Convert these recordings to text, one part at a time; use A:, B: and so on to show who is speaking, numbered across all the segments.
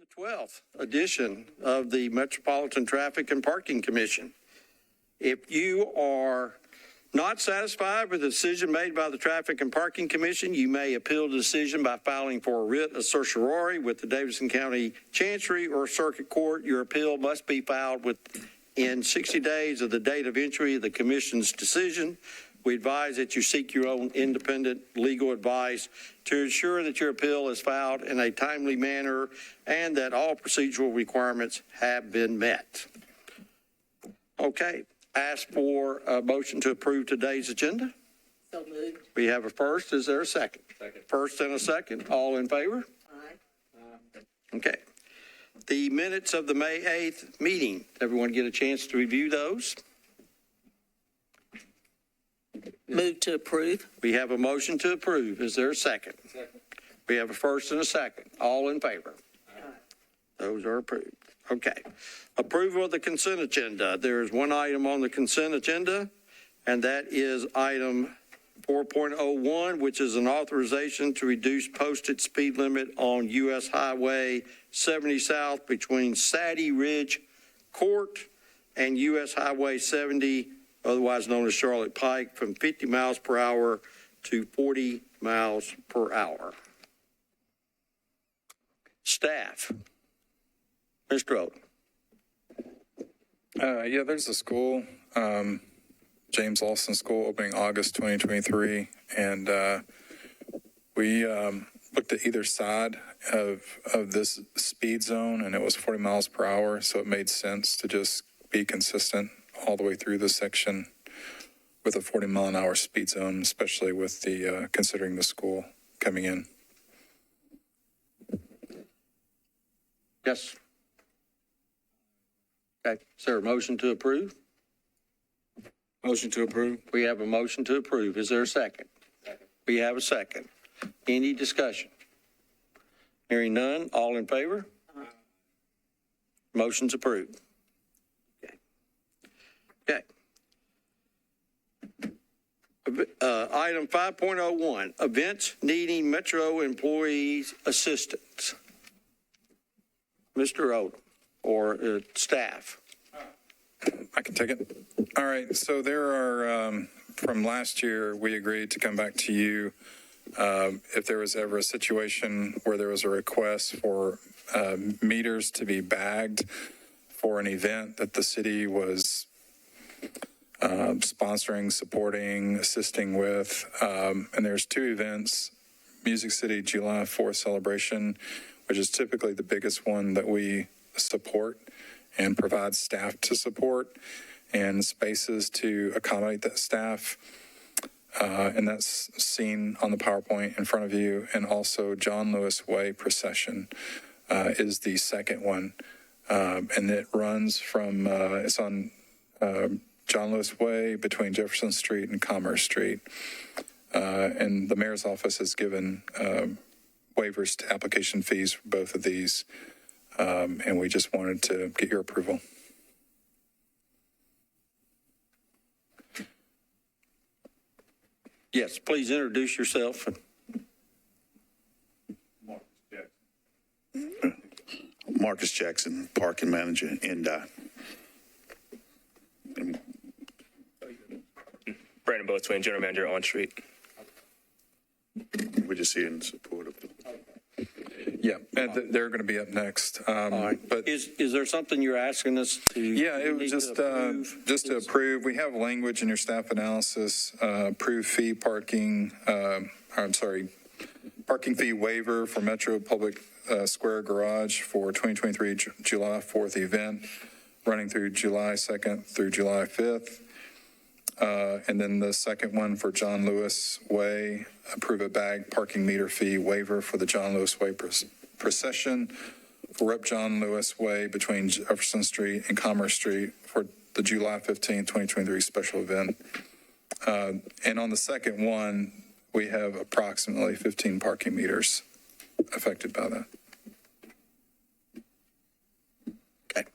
A: the 12th edition of the Metropolitan Traffic and Parking Commission. If you are not satisfied with the decision made by the Traffic and Parking Commission, you may appeal the decision by filing for a writ of certiorari with the Davidson County Chancery or Circuit Court. Your appeal must be filed within 60 days of the date of entry of the Commission's decision. We advise that you seek your own independent legal advice to ensure that your appeal is filed in a timely manner and that all procedural requirements have been met. Okay, ask for a motion to approve today's agenda.
B: So moved.
A: We have a first. Is there a second?
C: Second.
A: First and a second. All in favor?
B: Aye.
A: Okay. The minutes of the May 8th meeting. Everyone get a chance to review those?
B: Move to approve.
A: We have a motion to approve. Is there a second?
C: Second.
A: We have a first and a second. All in favor?
B: Aye.
A: Those are approved. Okay. Approval of the consent agenda. There is one item on the consent agenda, and that is item 4.01, which is an authorization to reduce posted speed limit on U.S. Highway 70 South between Sadie Ridge Court and U.S. Highway 70, otherwise known as Charlotte Pike, from 50 miles per hour to 40 miles per hour. Staff. Mr. Odom.
D: Yeah, there's a school, James Lawson School, opening August 2023, and we looked at either side of this speed zone, and it was 40 miles per hour, so it made sense to just be consistent all the way through this section with a 40-mile-an-hour speed zone, especially with the considering the school coming in.
A: Yes. Okay. Is there a motion to approve?
C: Motion to approve.
A: We have a motion to approve. Is there a second?
C: Second.
A: We have a second. Any discussion? Hearing none. All in favor? Motion's approved. Okay. Okay. Item 5.01, events needing Metro employees assistance. Mr. Odom, or staff.
D: I can take it. All right. So there are, from last year, we agreed to come back to you if there was ever a situation where there was a request for meters to be bagged for an event that the city was sponsoring, supporting, assisting with. And there's two events, Music City July 4th celebration, which is typically the biggest one that we support and provide staff to support and spaces to accommodate that staff. And that's seen on the PowerPoint in front of you. And also John Lewis Way procession is the second one. And it runs from, it's on John Lewis Way between Jefferson Street and Commerce Street. And the mayor's office has given waivers to application fees for both of these. And we just wanted to get your approval.
A: Yes, please introduce yourself.
E: Marcus Jackson, parking manager, NDOT.
F: Brandon Boatswain, general manager on street.
E: We're just here in support of
D: Yeah, and they're going to be up next.
A: All right.
D: But
A: Is there something you're asking us to?
D: yeah, it was just to approve. We have language in your staff analysis, approve fee parking, parking fee waiver for Metro Public Square Garage for 2023 July 4th event, running through July 2nd through July 5th. And then the second one for John Lewis Way, approve a bag parking meter fee waiver for the John Lewis Way procession for Rep. John Lewis Way between Jefferson Street and Commerce Street for the July 15th, 2023 special event. And on the second one, we have approximately 15 parking meters affected by that.
A: Okay.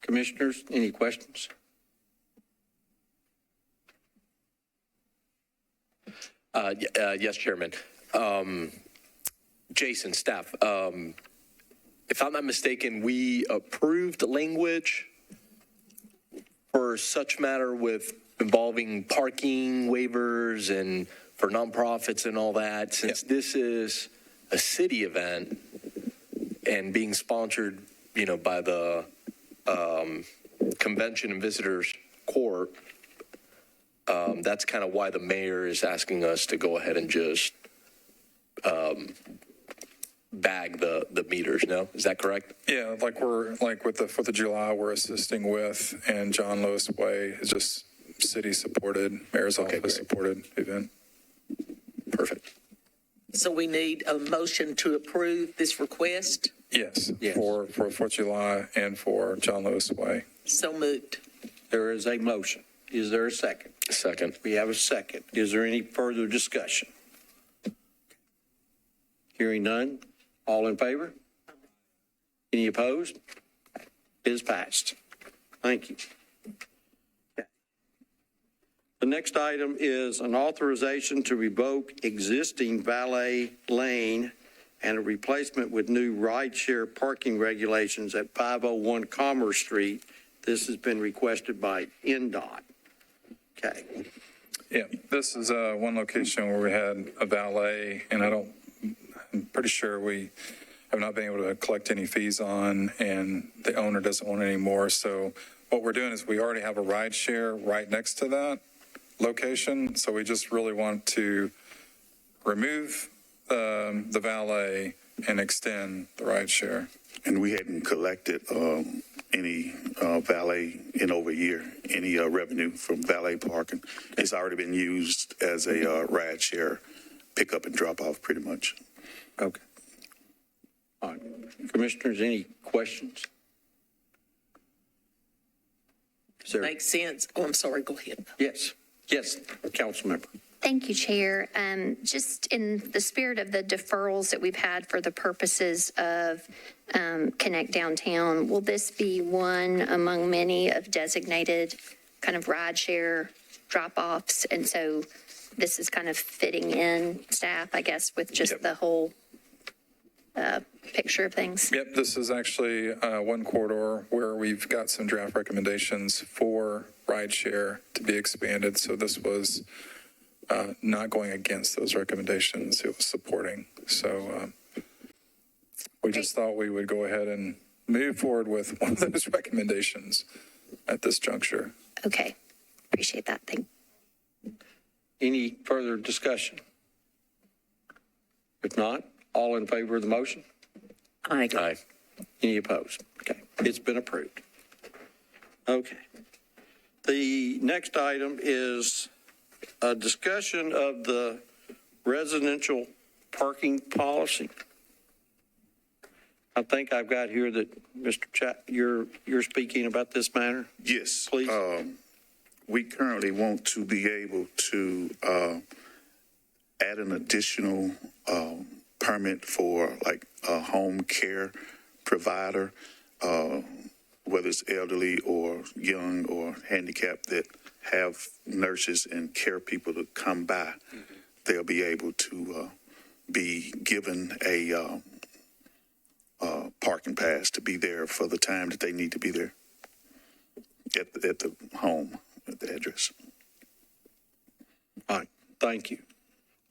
A: Commissioners, any questions?
G: Yes, Chairman. Jason, staff, if I'm not mistaken, we approved language for such matter with involving parking waivers and for nonprofits and all that. Since this is a city event and being sponsored, by the Convention and Visitors Court, that's kind of why the mayor is asking us to go ahead and just bag the meters. No, is that correct?
D: Yeah, like with the 4th of July, we're assisting with, and John Lewis Way is just city supported, mayor's office supported event.
G: Perfect.
B: So we need a motion to approve this request.
D: Yes,
A: Yes.
D: for 4th of July and for John Lewis Way.
B: So moved.
A: There is a motion. Is there a second?
G: Second.
A: We have a second. Is there any further discussion? Hearing none. All in favor? Any opposed? It is passed. Thank you. Okay. The next item is an authorization to revoke existing valet lane and a replacement with new rideshare parking regulations at 501 Commerce Street. This has been requested by NDOT. Okay.
D: Yeah, this is one location where we had a valet, and I'm pretty sure we have not been able to collect any fees on, and the owner doesn't want any more. So what we're doing is we already have a ride share right next to that location. So we just really want to remove the valet and extend the ride share.
E: And we hadn't collected any valet in over a year, any revenue from valet parking. It's already been used as a ride share pickup and drop off pretty much.
A: Okay. All right. Commissioners, any questions? Sir?
B: Makes sense. Oh, I'm sorry. Go ahead.
A: Yes. Yes, council member.
H: Thank you, Chair. Just in the spirit of the deferrals that we've had for the purposes of Connect Downtown, will this be one among many of designated kind of ride share drop-offs? And so this is kind of fitting in staff, I guess, with just the whole picture of things?
D: Yep, this is actually one corridor where we've got some draft recommendations for ride share to be expanded. So this was not going against those recommendations, it was supporting. So we just thought we would go ahead and move forward with one of those recommendations at this juncture.
H: Okay, appreciate that. Thank you.
A: Any further discussion? If not, all in favor of the motion?
B: Aye.
G: Aye.
A: Any opposed? Okay, it's been approved. Okay. The next item is a discussion of the residential parking policy. I think I've got here that Mr. Chat, you're speaking about this matter.
E: Yes.
A: Please.
E: We currently want to be able to add an additional permit for like a home care provider, whether it's elderly or young or handicapped, that have nurses and care people to come by. They'll be able to be given a parking pass to be there for the time that they need to be there at the home, at the address.
A: All right, thank you.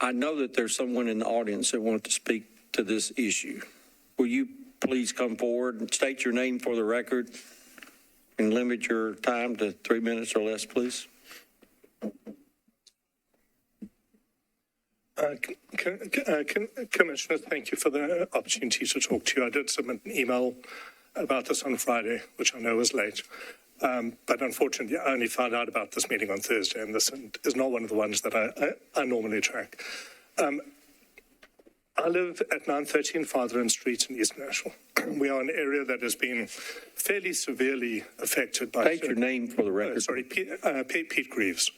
A: I know that there's someone in the audience that wants to speak to this issue. Will you please come forward and state your name for the record and limit your time to 3 minutes or less, please?
I: Commissioners, thank you for the opportunity to talk to you. I did submit an email about this on Friday, which I know was late. But unfortunately, I only found out about this meeting on Thursday, and this is not one of the ones that I normally track. I live at 913 Fatherland Street in East Nashville. We are an area that has been fairly severely affected by...
A: State your name for the record.
I: Pete Greaves.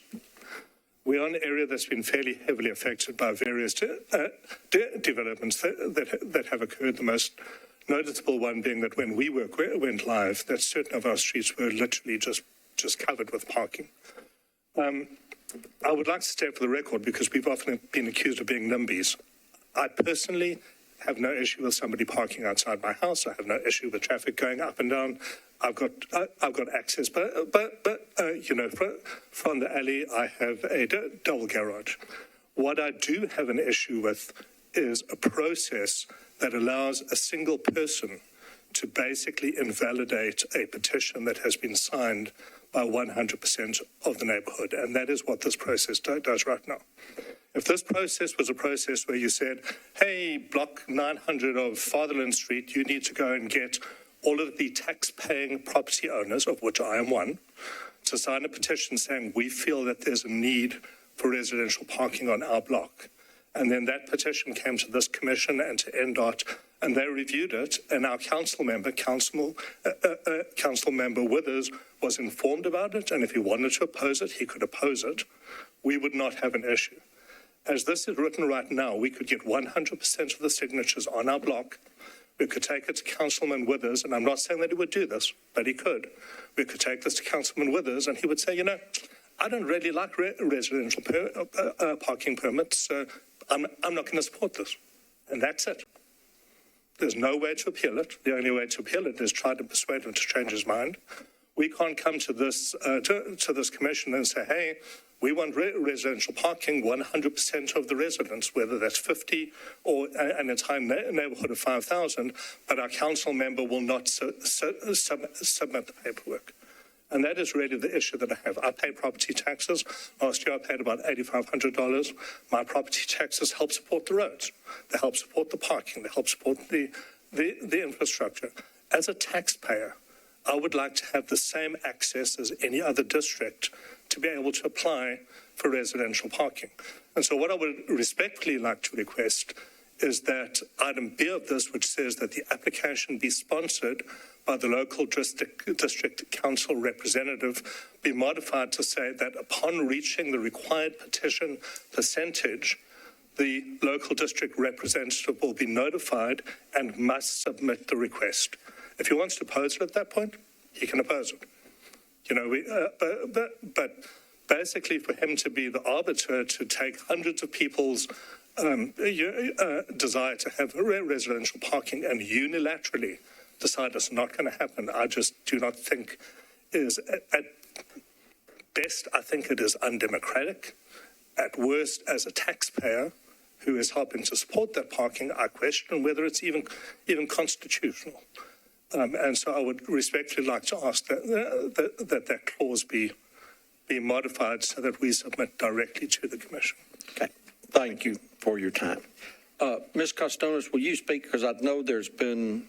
I: We are an area that's been fairly heavily affected by various developments that have occurred. The most noticeable one being that when WeWork went live, that certain of our streets were literally just covered with parking. I would like to state for the record, because we've often been accused of being NIMBYs, I personally have no issue with somebody parking outside my house. I have no issue with traffic going up and down. I've got access, but from the alley, I have a double garage. What I do have an issue with is a process that allows a single person to basically invalidate a petition that has been signed by 100% of the neighborhood. And that is what this process does right now. If this process was a process where you said, hey, block 900 of Fatherland Street, you need to go and get all of the tax-paying property owners, of which I am one, to sign a petition saying we feel that there's a need for residential parking on our block. And then that petition came to this commission and to NDOT, and they reviewed it, and our council member Withers, was informed about it, and if he wanted to oppose it, he could oppose it. We would not have an issue. As this is written right now, we could get 100% of the signatures on our block. We could take it to Councilman Withers, and I'm not saying that he would do this, but he could. We could take this to Councilman Withers, and he would say, I don't really like residential parking permits, so I'm not going to support this. And that's it. There's no way to appeal it. The only way to appeal it is try to persuade him to change his mind. We can't come to this to this commission and say, hey, we want residential parking, 100% of the residents, whether that's 50 or an entire neighborhood of 5,000, but our council member will not submit the paperwork. And that is really the issue that I have. I pay property taxes. Last year I paid about $8,500. My property taxes help support the roads. They help support the parking. They help support the infrastructure. As a taxpayer, I would like to have the same access as any other district to be able to apply for residential parking. And so what I would respectfully like to request is that item B of this, which says that the application be sponsored by the local district council representative, be modified to say that upon reaching the required petition percentage, the local district representative will be notified and must submit the request. If he wants to oppose it at that point, he can oppose it. But basically for him to be the arbiter to take hundreds of people's desire to have residential parking and unilaterally decide it's not going to happen, I just do not think is, at best, I think it is undemocratic. At worst, as a taxpayer who is helping to support that parking, I question whether it's even constitutional. And so I would respectfully like to ask that clause be modified so that we submit directly to the commission.
A: Okay. Thank you for your time. Ms. Costonis, will you speak? Because I know there's been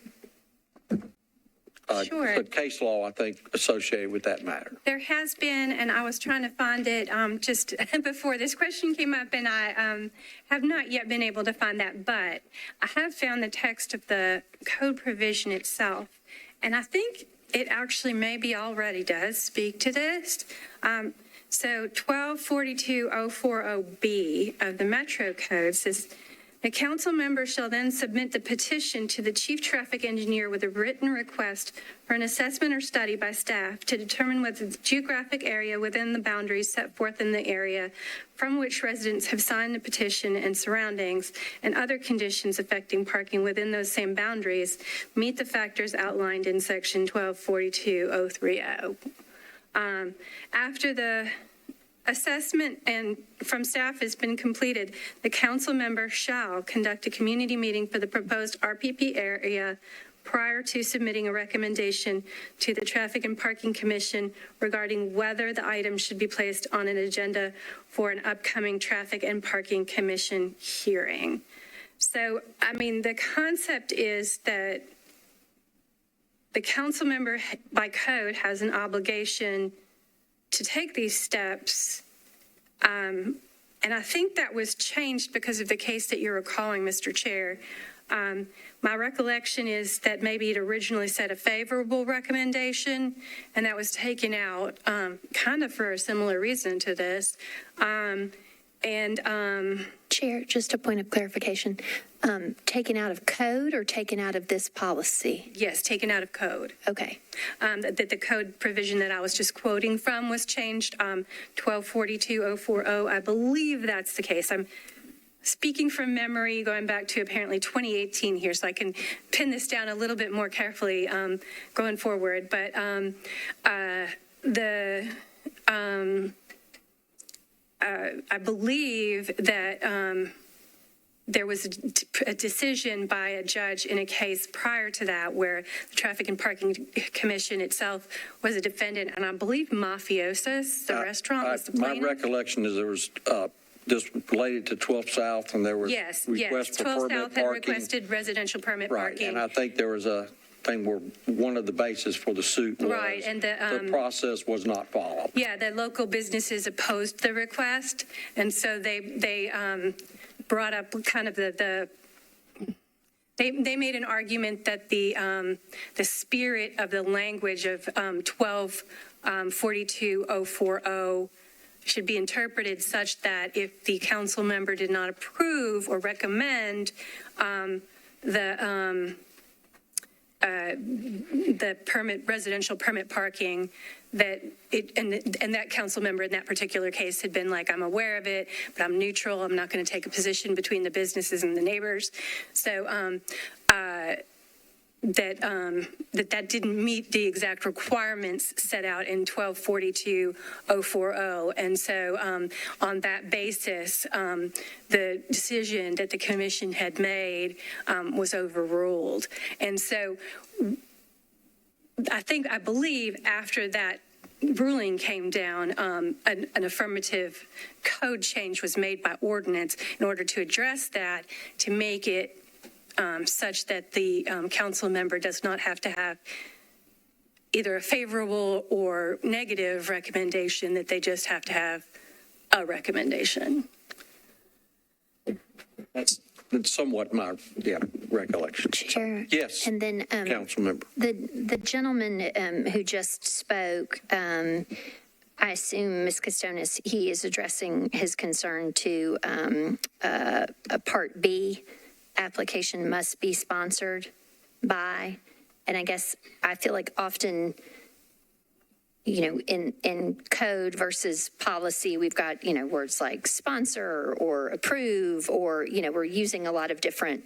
J: Sure.
A: a case law, I think, associated with that matter.
J: There has been, and I was trying to find it just before this question came up, and I have not yet been able to find that, but I have found the text of the code provision itself, and I think it actually maybe already does speak to this. So 1242.040B of the Metro Code says, the council member shall then submit the petition to the chief traffic engineer with a written request for an assessment or study by staff to determine whether the geographic area within the boundaries set forth in the area from which residents have signed the petition and surroundings and other conditions affecting parking within those same boundaries meet the factors outlined in section 1242.030. After the assessment and from staff has been completed, the council member shall conduct a community meeting for the proposed RPP area prior to submitting a recommendation to the Traffic and Parking Commission regarding whether the item should be placed on an agenda for an upcoming Traffic and Parking Commission hearing. So, I mean, the concept is that the council member by code has an obligation to take these steps. And I think that was changed because of the case that you're recalling, Mr. Chair. My recollection is that maybe it originally said a favorable recommendation, and that was taken out kind of for a similar reason to this.
H: Chair, just a point of clarification. Taken out of code or taken out of this policy?
J: Yes, taken out of code.
H: Okay.
J: That the code provision that I was just quoting from was changed, 1242.040. I believe that's the case. speaking from memory, going back to apparently 2018 here, so I can pin this down a little bit more carefully going forward. But I believe that there was a decision by a judge in a case prior to that where the Traffic and Parking Commission itself was a defendant, and I believe Mafiosos, the restaurant, was the
A: My
J: plaintiff.
A: recollection is there was, this related to 12 South, and there was
J: Yes,
A: requests for
J: 12
A: permit
J: South had
A: parking.
J: requested residential permit
A: Right,
J: parking.
A: and I think there was a thing where one of the bases for the suit was
J: Right, and
A: the process was not followed.
J: Yeah, the local businesses opposed the request, and so they brought up kind of they made an argument that the spirit of the language of 1242.040 should be interpreted such that if the council member did not approve or recommend the residential permit parking, that it, and that council member in that particular case had been like, I'm aware of it, but I'm neutral. I'm not going to take a position between the businesses and the neighbors. So that didn't meet the exact requirements set out in 1242.040. And so on that basis, the decision that the commission had made was overruled. And so I believe after that ruling came down, an affirmative code change was made by ordinance in order to address that, to make it such that the council member does not have to have either a favorable or negative recommendation, that they just have to have a recommendation.
A: That's somewhat my recollection.
H: Chair.
A: Yes,
H: And then
A: council member.
H: the gentleman who just spoke, I assume, Ms. Costonis, he is addressing his concern to a Part B application must be sponsored by, and I guess I feel like often, in code versus policy, we've got, words like sponsor or approve, or, we're using a lot of different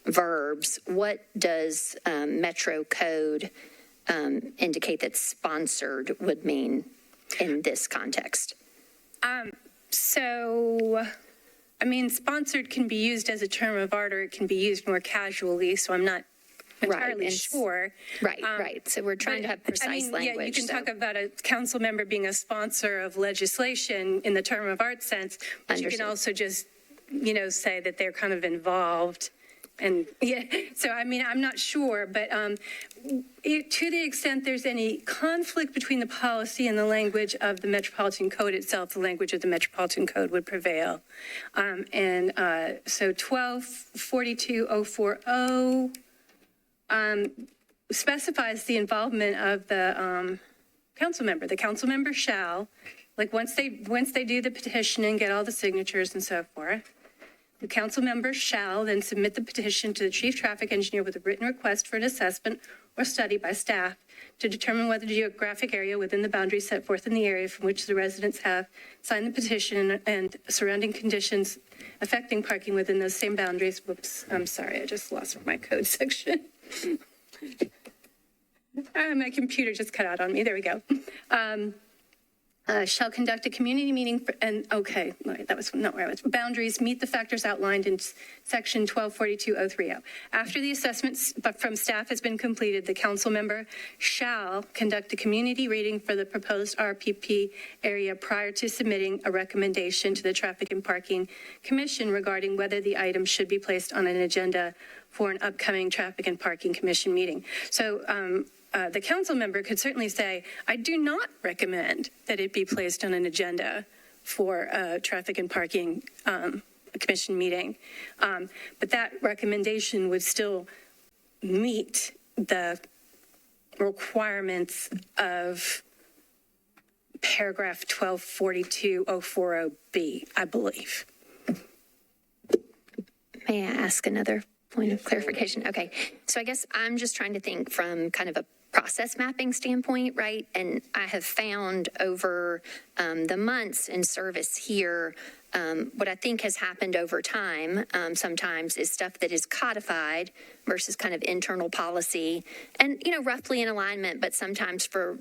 H: verbs. What does Metro Code indicate that sponsored would mean in this context?
J: Sponsored can be used as a term of art, or it can be used more casually, so I'm not entirely sure.
H: Right. So we're trying to have precise language.
J: Yeah, you can talk about a council member being a sponsor of legislation in the term of art sense, but you can also just, say that they're kind of involved. And so I'm not sure, but to the extent there's any conflict between the policy and the language of the Metropolitan Code itself, the language of the Metropolitan Code would prevail. So 1242.040 specifies the involvement of the council member. The council member shall, once they do the petition and get all the signatures and so forth, the council member shall then submit the petition to the chief traffic engineer with a written request for an assessment or study by staff to determine whether the geographic area within the boundaries set forth in the area from which the residents have signed the petition and surrounding conditions affecting parking within those same boundaries. Whoops, I'm sorry, I just lost my code section. My computer just cut out on me. There we go. Shall conduct a community meeting that was not where I was. Boundaries meet the factors outlined in section 1242.030. After the assessment from staff has been completed, the council member shall conduct a community reading for the proposed RPP area prior to submitting a recommendation to the Traffic and Parking Commission regarding whether the item should be placed on an agenda for an upcoming Traffic and Parking Commission meeting. So, the council member could certainly say, I do not recommend that it be placed on an agenda for a Traffic and Parking Commission meeting. But that recommendation would still meet the requirements of paragraph 1242.040B, I believe.
H: May I ask another point of clarification? Okay. So I guess I'm just trying to think from kind of a process mapping standpoint, right? And I have found over the months in service here, what I think has happened over time sometimes is stuff that is codified versus kind of internal policy and, roughly in alignment, but sometimes for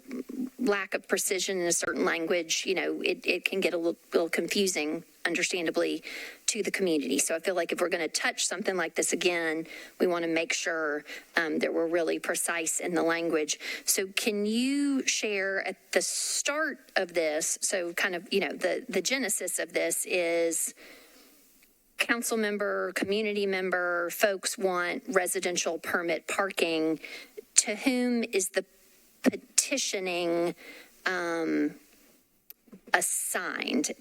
H: lack of precision in a certain language, it can get a little confusing, understandably, to the community. So I feel like if we're going to touch something like this again, we want to make sure that we're really precise in the language. So can you share at the start of this, so kind of, the genesis of this is council member, community member, folks want residential permit parking. To whom is the petitioning assigned?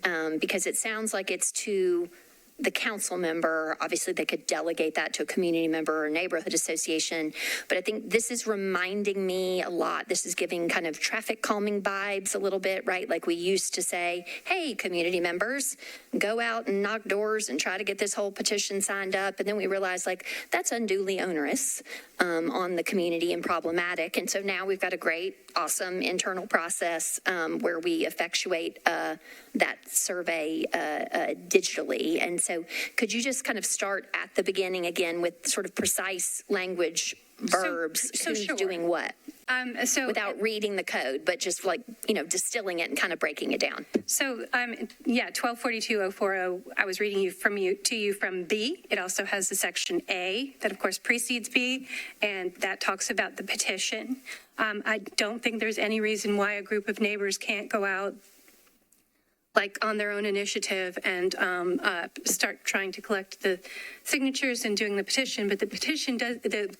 H: Because it sounds like it's to the council member. Obviously, they could delegate that to a community member or neighborhood association. But I think this is reminding me a lot. This is giving kind of traffic calming vibes a little bit, right? Like we used to say, hey, community members, go out and knock doors and try to get this whole petition signed up. And then we realized like that's unduly onerous on the community and problematic. And so now we've got a great, awesome internal process where we effectuate that survey digitally. And so could you just kind of start at the beginning again with sort of precise language, verbs, who's
J: sure.
H: doing what? Without reading the code, but just like, distilling it and kind of breaking it down.
J: So, 1242.040, I was reading to you from B. It also has the section A that, of course, precedes B, and that talks about the petition. I don't think there's any reason why a group of neighbors can't go out like on their own initiative and start trying to collect the signatures and doing the petition. But the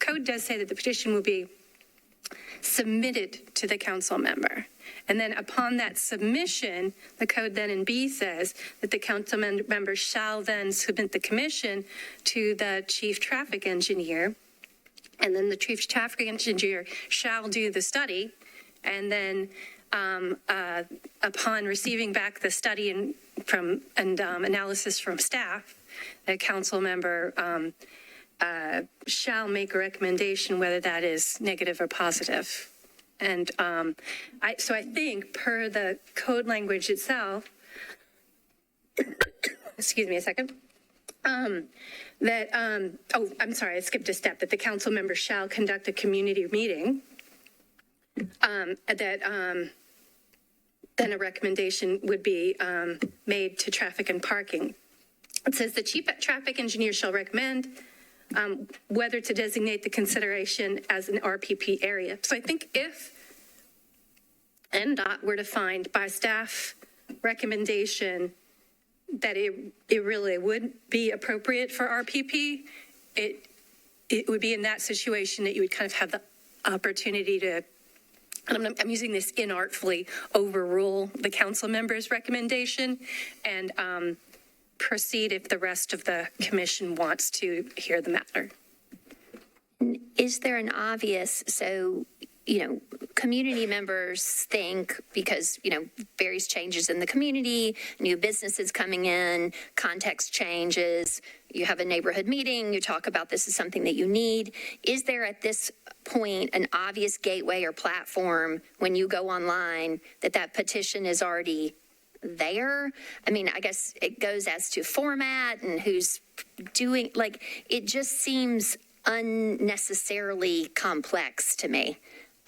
J: code does say that the petition will be submitted to the council member. And then upon that submission, the code then in B says that the council member shall then submit the commission to the chief traffic engineer. And then the chief traffic engineer shall do the study. And then upon receiving back the study and analysis from staff, the council member shall make a recommendation whether that is negative or positive. And so I think per the code language itself, excuse me a second, I'm sorry, I skipped a step, that the council member shall conduct a community meeting, then a recommendation would be made to traffic and parking. It says the chief traffic engineer shall recommend whether to designate the consideration as an RPP area. So I think if NDOT were to find by staff recommendation that it really would be appropriate for RPP, it would be in that situation that you would kind of have the opportunity to, and I'm using this inartfully, overrule the council member's recommendation and proceed if the rest of the commission wants to hear the matter.
H: Is there an obvious, community members think because, various changes in the community, new businesses coming in, context changes, you have a neighborhood meeting, you talk about this is something that you need. Is there at this point an obvious gateway or platform when you go online that petition is already there? I mean, I guess it goes as to format and who's doing, it just seems unnecessarily complex to me.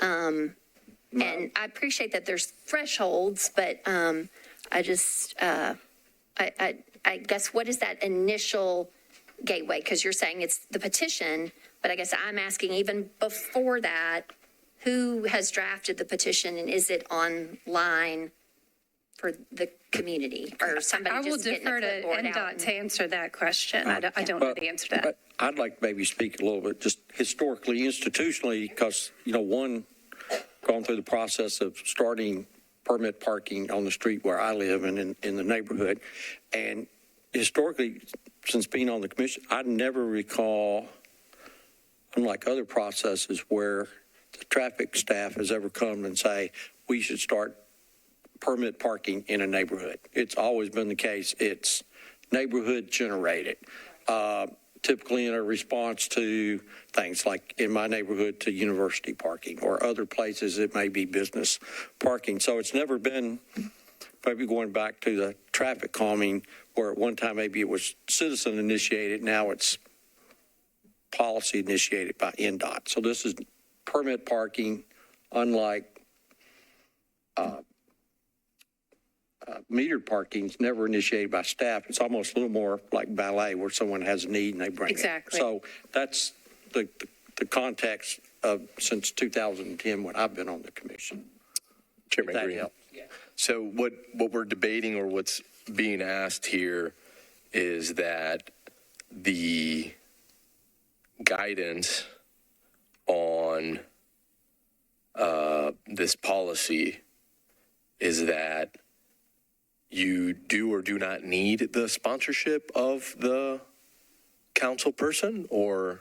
H: And I appreciate that there's thresholds, but I guess what is that initial gateway? Because you're saying it's the petition, but I guess I'm asking even before that, who has drafted the petition and is it online for the community or somebody just getting a clipboard out?
J: I will defer to NDOT to answer that question. I don't know the answer to that.
A: I'd like to maybe speak a little bit just historically, institutionally, because, one, gone through the process of starting permit parking on the street where I live and in the neighborhood. And historically, since being on the commission, I never recall, unlike other processes, where the traffic staff has ever come and say, we should start permit parking in a neighborhood. It's always been the case. It's neighborhood generated. typically in a response to things like in my neighborhood to university parking or other places it may be business parking. So it's never been, maybe going back to the traffic calming, where at one time maybe it was citizen initiated, now it's policy initiated by NDOT. So this is permit parking, unlike metered parking is never initiated by staff. It's almost a little more like ballet where someone has a need and they bring
J: Exactly.
A: it. So that's the context of since 2010 when I've been on the commission.
G: Chairman
A: That
G: Green.
A: helps.
G: So what we're debating, or what's being asked here, is that the guidance on this policy is that you do or do not need the sponsorship of the council person, or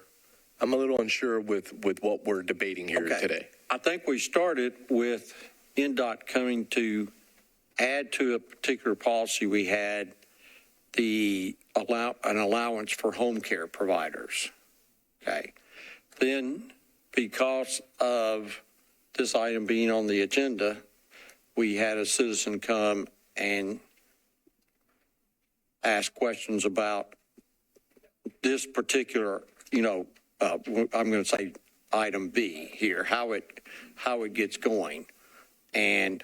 G: I'm a little unsure with what we're debating here
A: Okay.
G: today.
A: I think we started with NDOT coming to add to a particular policy we had an allowance for home care providers. Okay. Then because of this item being on the agenda, we had a citizen come and ask questions about this particular, I'm going to say item B here, how it gets going. And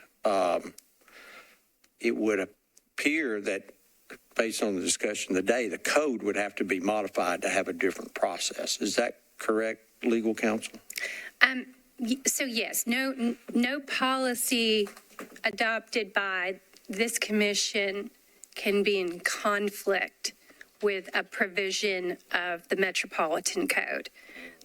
A: it would appear that based on the discussion today, the code would have to be modified to have a different process. Is that correct, legal counsel?
J: So yes, no policy adopted by this commission can be in conflict with a provision of the Metropolitan Code.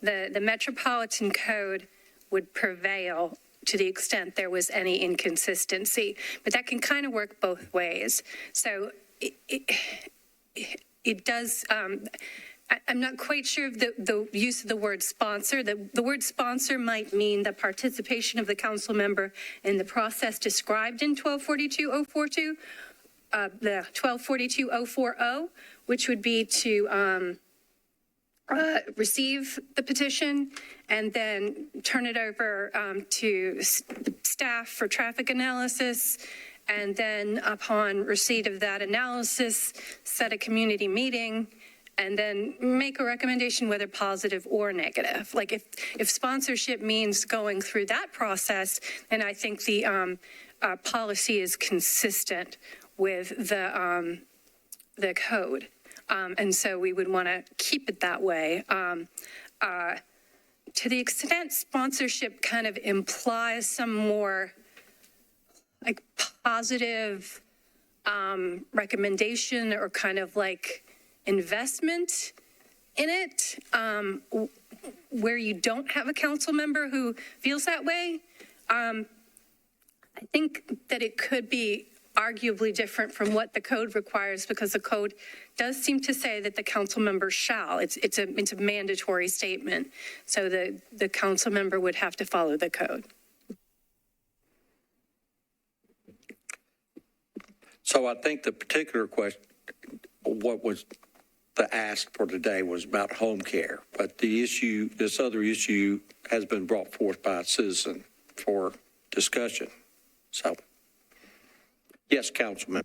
J: The Metropolitan Code would prevail to the extent there was any inconsistency, but that can kind of work both ways. So it does, I'm not quite sure of the use of the word sponsor. The word sponsor might mean the participation of the council member in the process described in 1242-042, the 1242-040, which would be to receive the petition and then turn it over to staff for traffic analysis. And then upon receipt of that analysis, set a community meeting and then make a recommendation, whether positive or negative. Like if sponsorship means going through that process, then I think the policy is consistent with the code. And so we would want to keep it that way. To the extent sponsorship kind of implies some more like positive recommendation or kind of like investment in it, where you don't have a council member who feels that way, I think that it could be arguably different from what the code requires, because the code does seem to say that the council member shall. It's a mandatory statement. So the council member would have to follow the code.
A: So I think the particular question, what was the ask for today was about home care. But the issue, this other issue has been brought forth by a citizen for discussion. So, yes, Councilman.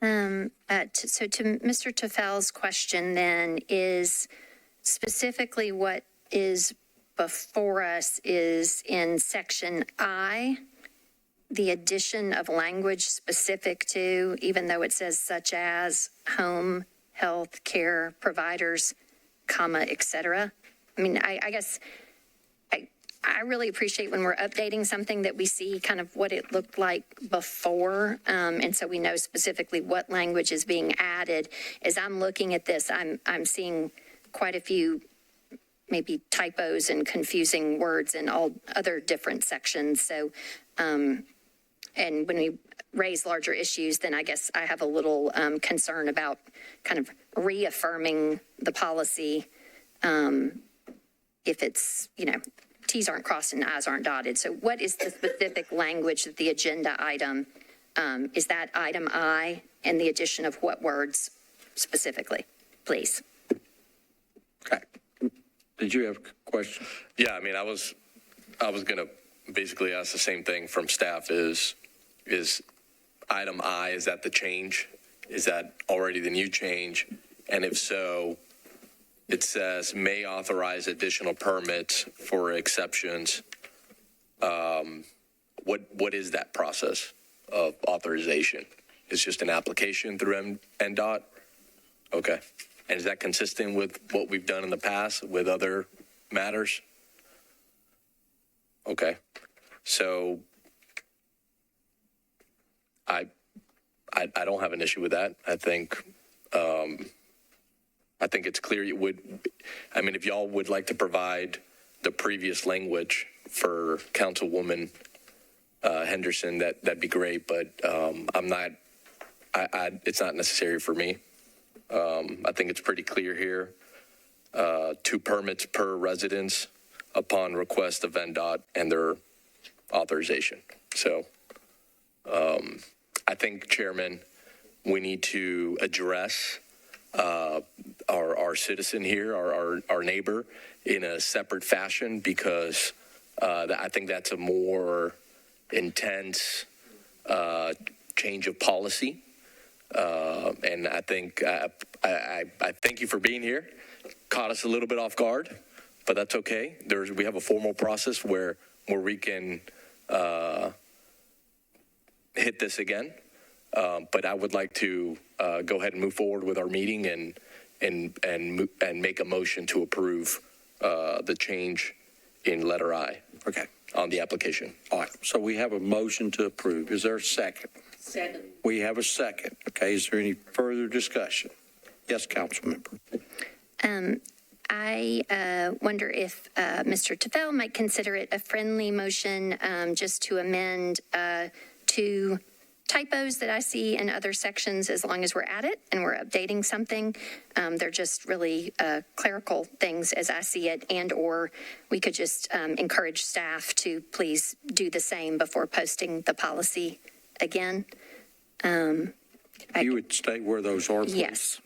H: So to Mr. Taffel's question then is specifically what is before us is in section I, the addition of language specific to, even though it says such as home health care providers, comma, et cetera. I mean, I guess I really appreciate when we're updating something that we see kind of what it looked like before. And so we know specifically what language is being added. As I'm looking at this, I'm seeing quite a few maybe typos and confusing words in all other different sections. So, and when we raise larger issues, then I guess I have a little concern about kind of reaffirming the policy if it's, T's aren't crossed and I's aren't dotted. So what is the specific language that the agenda item, is that item I and the addition of what words specifically, please?
A: Okay. Did you have a question?
G: Yeah, I mean, I was going to basically ask the same thing from staff is item I, is that the change? Is that already the new change? And if so, it says may authorize additional permits for exceptions. What is that process of authorization? It's just an application through NDOT? Okay. And is that consistent with what we've done in the past with other matters? Okay. So I don't have an issue with that. I think it's clear you would. I mean, if y'all would like to provide the previous language for Councilwoman Henderson, that'd be great. But I'm not. It's not necessary for me. I think it's pretty clear here. 2 permits per residence upon request of NDOT and their authorization. So I think, Chairman, we need to address our citizen here, our neighbor, in a separate fashion, because I think that's a more intense change of policy. And I think I thank you for being here. Caught us a little bit off guard, but that's okay. We have a formal process where we can hit this again. But I would like to go ahead and move forward with our meeting and make a motion to approve the change in letter I.
A: Okay.
G: On the application.
A: All right. So we have a motion to approve. Is there a second?
B: Second.
A: We have a second. Okay. Is there any further discussion? Yes, council member.
H: I wonder if Mr. Tafel might consider it a friendly motion just to amend 2 typos that I see in other sections, as long as we're at it and we're updating something. They're just really clerical things as I see it, and or we could just encourage staff to please do the same before posting the policy again.
A: You would state where those are, please.
H: Yes.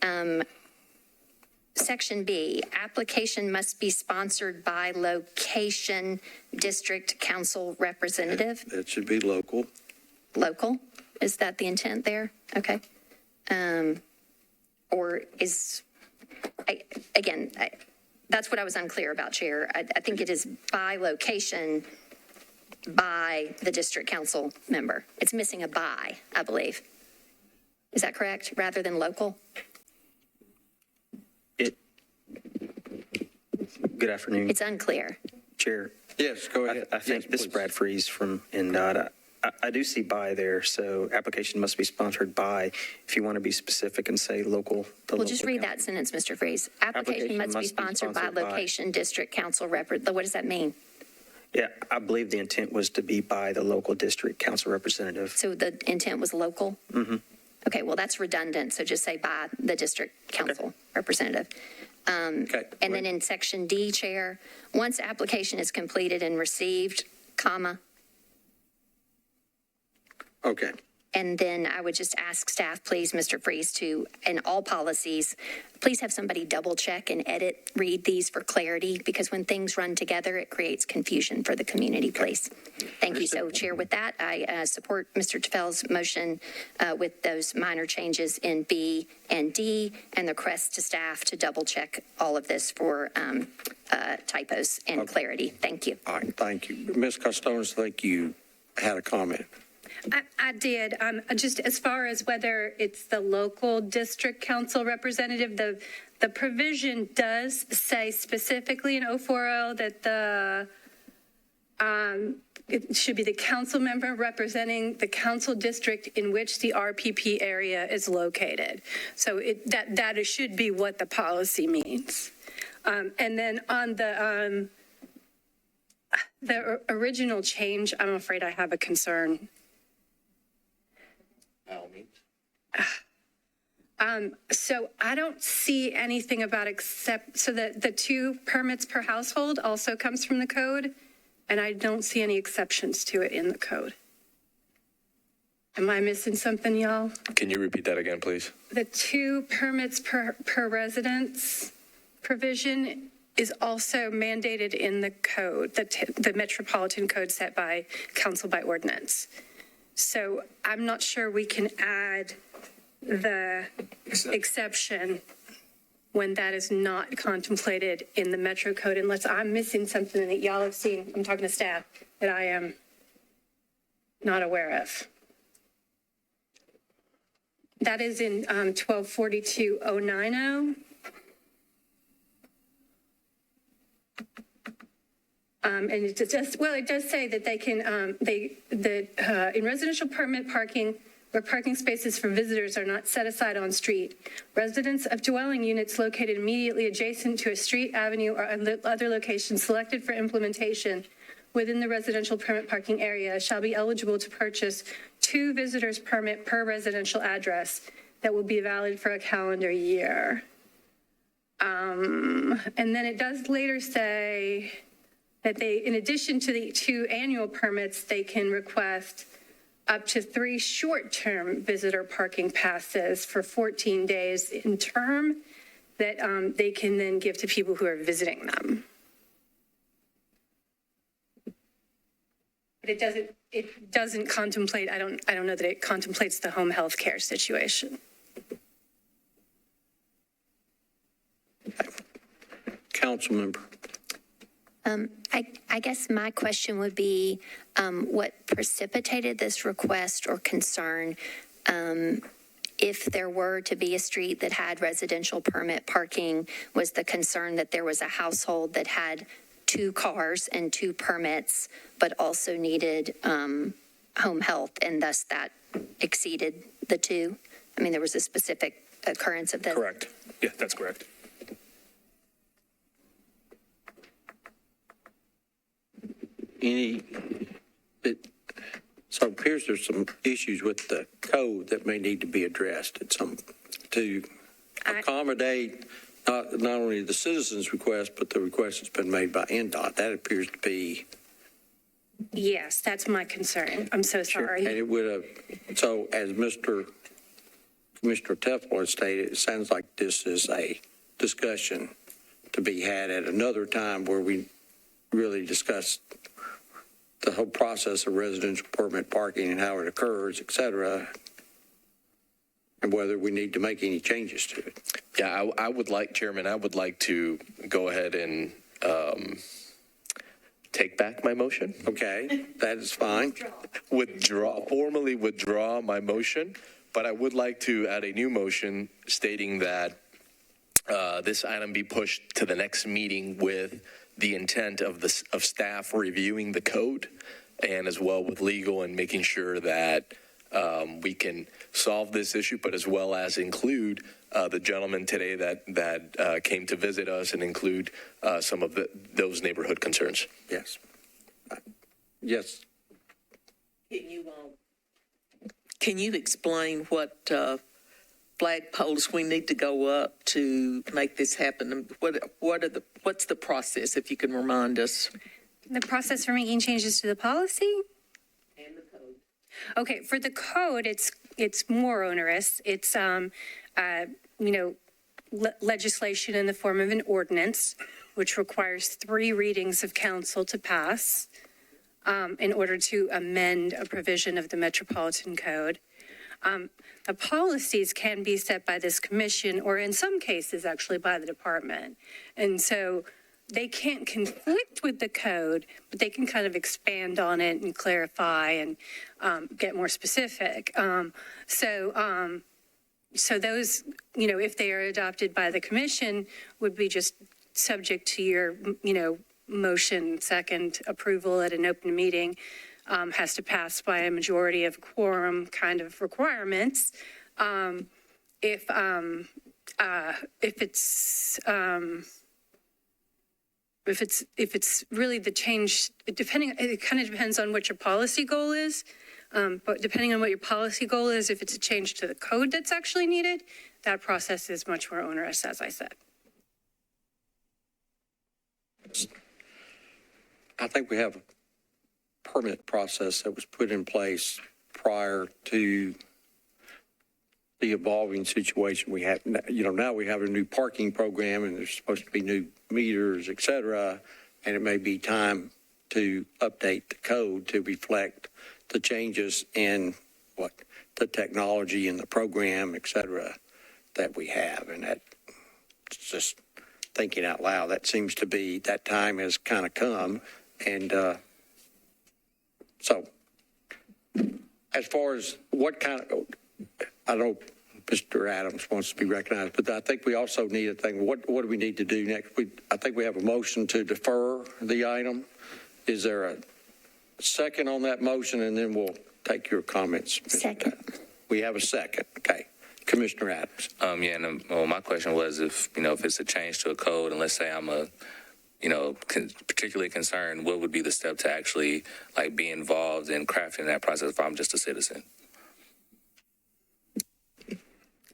H: Section B, application must be sponsored by location district council representative.
A: That should be local.
H: Local? Is that the intent there? Okay. Or is, that's what I was unclear about, Chair. I think it is by location by the district council member. It's missing a by, I believe. Is that correct, rather than local?
K: Good afternoon,
H: It's unclear.
K: Chair.
A: Yes, go ahead.
K: I think
A: Yes,
K: this is
A: please.
K: Brad Freeze from NDOT. I do see by there, so application must be sponsored by. If you want to be specific and say local.
H: Well, just read that sentence, Mr. Freeze. Application must be sponsored by location district council what does that mean?
K: Yeah, I believe the intent was to be by the local district council representative.
H: So the intent was local? Mm-hmm. Okay, well, that's redundant, so just say by the district council representative.
A: Okay.
H: And then in section D, Chair, once application is completed and received, comma,
A: Okay.
H: and then I would just ask staff, please, Mr. Freeze, to, in all policies, please have somebody double check and read these for clarity, because when things run together, it creates confusion for the community, please. Thank you. So, Chair, with that, I support Mr. Tafel's motion with those minor changes in B and D, and the request to staff to double check all of this for typos and clarity. Thank you.
A: All right. Thank you. Ms. Costones, I think you had a comment.
J: I did. Just as far as whether it's the local district council representative, the provision does say specifically in 040 that it should be the council member representing the council district in which the RPP area is located. So that should be what the policy means. And then on the original change, I'm afraid I have a concern. So I don't see anything about so that the 2 permits per household also comes from the code, and I don't see any exceptions to it in the code. Am I missing something, y'all?
G: Can you repeat that again, please?
J: The 2 permits per residence, provision is also mandated in the code, the Metropolitan Code set by council by ordinance. So I'm not sure we can add the exception when that is not contemplated in the Metro Code, unless I'm missing something that y'all have seen, I'm talking to staff, that I am not aware of. That is in 1242.090. And it does say that they can, in residential permit parking, where parking spaces for visitors are not set aside on street, residents of dwelling units located immediately adjacent to a street, avenue, or other location selected for implementation within the residential permit parking area shall be eligible to purchase 2 visitors permit per residential address that will be valid for a calendar year. And then it does later say that they, in addition to the 2 annual permits, they can request up to 3 short-term visitor parking passes for 14 days in term that they can then give to people who are visiting them. But it doesn't contemplate, I don't know that it contemplates the home health care situation.
A: Council member.
H: I guess my question would be, what precipitated this request or concern? If there were to be a street that had residential permit parking, was the concern that there was a household that had 2 cars and 2 permits, but also needed home health, and thus that exceeded the 2? I mean, there was a specific occurrence of that?
F: Correct. Yeah, that's correct.
A: So it appears there's some issues with the code that may need to be addressed to accommodate not only the citizens' request, but the request that's been made by NDOT. That appears to be.
J: Yes, that's my concern. I'm so sorry.
A: And it would have, so as Commissioner Teflon has stated, it sounds like this is a discussion to be had at another time where we really discuss the whole process of residential permit parking and how it occurs, et cetera, and whether we need to make any changes to it.
G: Yeah, I would like, Chairman, I would like to go ahead and take back my motion.
A: Okay, that is fine.
G: Formally withdraw my motion, but I would like to add a new motion stating that this item be pushed to the next meeting with the intent of staff reviewing the code, and as well with legal and making sure that we can solve this issue, but as well as include the gentleman today that came to visit us and include some of those neighborhood concerns.
A: Yes. Yes.
B: Can you explain what flagpoles we need to go up to make this happen? What's the process, if you can remind us?
J: The process for making changes to the policy?
B: And the code.
J: Okay, for the code, it's more onerous. It's, legislation in the form of an ordinance, which requires 3 readings of council to pass in order to amend a provision of the Metropolitan Code. The policies can be set by this commission, or in some cases, actually by the department. And so they can't conflict with the code, but they can kind of expand on it and clarify and get more specific. So those, if they are adopted by the commission, would be just subject to your, motion second approval at an open meeting. Has to pass by a majority of quorum kind of requirements. If it's really the change, it kind of depends on what your policy goal is. But depending on what your policy goal is, if it's a change to the code that's actually needed, that process is much more onerous, as I said.
A: I think we have a permit process that was put in place prior to the evolving situation we have. Now we have a new parking program and there's supposed to be new meters, et cetera, and it may be time to update the code to reflect the changes in the technology and the program, et cetera, that we have. And that's just thinking out loud. That seems to be, that time has kind of come. And so as far as what kind of, I know Mr. Adams wants to be recognized, but I think we also need a thing. What do we need to do next? I think we have a motion to defer the item. Is there a second on that motion? And then we'll take your comments.
H: Second.
A: We have a second. Okay. Commissioner Adams.
F: My question was if it's a change to a code, and let's say I'm particularly concerned, what would be the step to actually be involved in crafting that process if I'm just a citizen?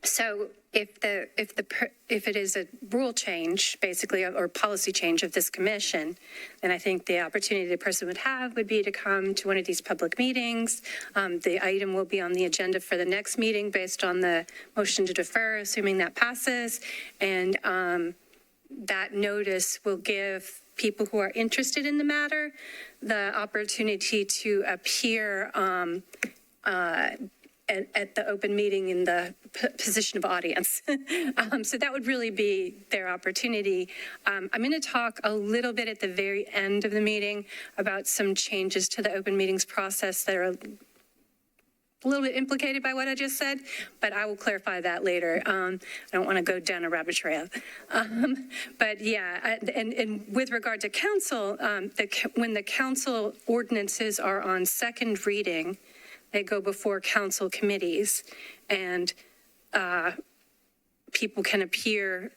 J: So if it is a rule change, basically, or policy change of this commission, then I think the opportunity the person would have would be to come to one of these public meetings. The item will be on the agenda for the next meeting based on the motion to defer, assuming that passes. And that notice will give people who are interested in the matter the opportunity to appear at the open meeting in the position of audience. So that would really be their opportunity. I'm going to talk a little bit at the very end of the meeting about some changes to the open meetings process that are a little bit implicated by what I just said, but I will clarify that later. I don't want to go down a rabbit trail. But yeah, and with regard to council, when the council ordinances are on second reading, they go before council committees, and people can appear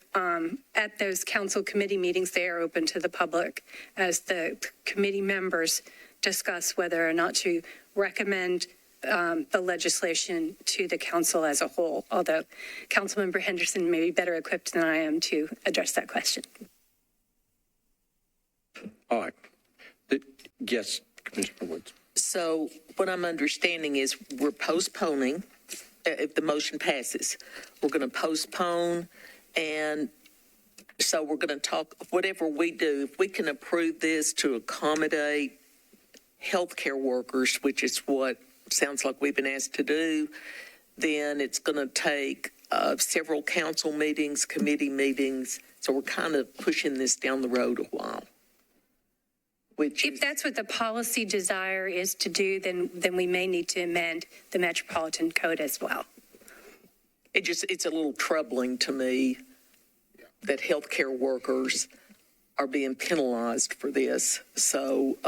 J: at those council committee meetings. They are open to the public as the committee members discuss whether or not to recommend the legislation to the council as a whole, although Councilmember Henderson may be better equipped than I am to address that question.
A: All right. Yes, Commissioner Woods.
B: So what I'm understanding is we're postponing, if the motion passes, we're going to postpone, and so we're going to talk, whatever we do, if we can approve this to accommodate healthcare workers, which is what sounds like we've been asked to do, then it's going to take several council meetings, committee meetings. So we're kind of pushing this down the road a while.
J: If that's what the policy desire is to do, then we may need to amend the Metropolitan Code as well.
B: It's a little troubling to me that healthcare workers are being penalized for this. So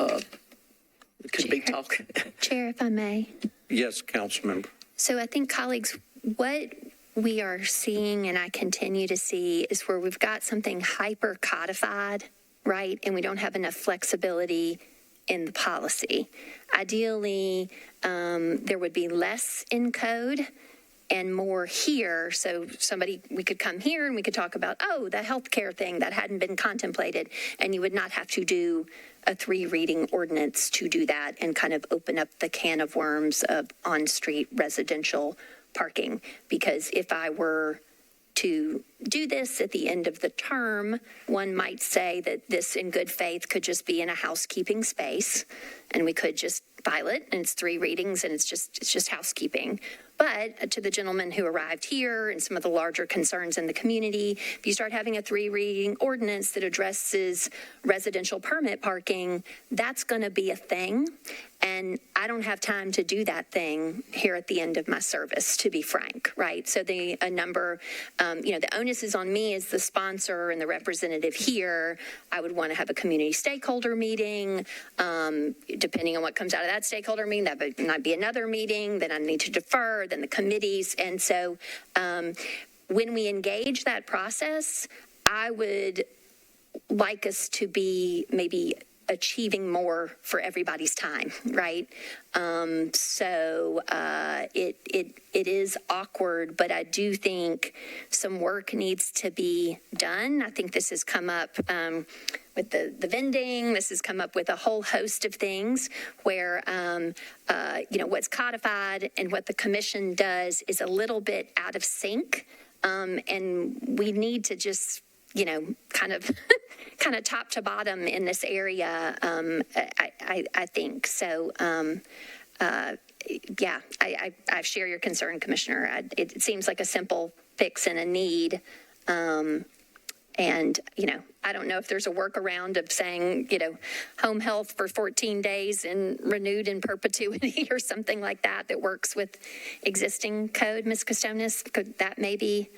B: it could be talking.
H: Chair, if I may.
A: Yes, council member.
H: So I think, colleagues, what we are seeing and I continue to see is where we've got something hyper codified, right? And we don't have enough flexibility in the policy. Ideally, there would be less in code and more here. So we could come here and we could talk about, the healthcare thing that hadn't been contemplated. And you would not have to do a 3-reading ordinance to do that and kind of open up the can of worms of on-street residential parking. Because if I were to do this at the end of the term, one might say that this in good faith could just be in a housekeeping space and we could just file it and it's 3 readings and it's just housekeeping. But to the gentleman who arrived here and some of the larger concerns in the community, if you start having a 3-reading ordinance that addresses residential permit parking, that's going to be a thing. And I don't have time to do that thing here at the end of my service, to be frank, right? So the onus is on me as the sponsor and the representative here. I would want to have a community stakeholder meeting. Depending on what comes out of that stakeholder meeting, that might be another meeting. Then I need to defer, then the committees. And so when we engage that process, I would like us to be maybe achieving more for everybody's time, right? It is awkward, but I do think some work needs to be done. I think this has come up with the vending. This has come up with a whole host of things where, what's codified and what the commission does is a little bit out of sync. And we need to just, kind of top to bottom in this area, I think. So, I share your concern, Commissioner. It seems like a simple fix and a need. And, I don't know if there's a workaround of saying, home health for 14 days and renewed in perpetuity or something like that works with existing code, Ms. Costonis. Could that maybe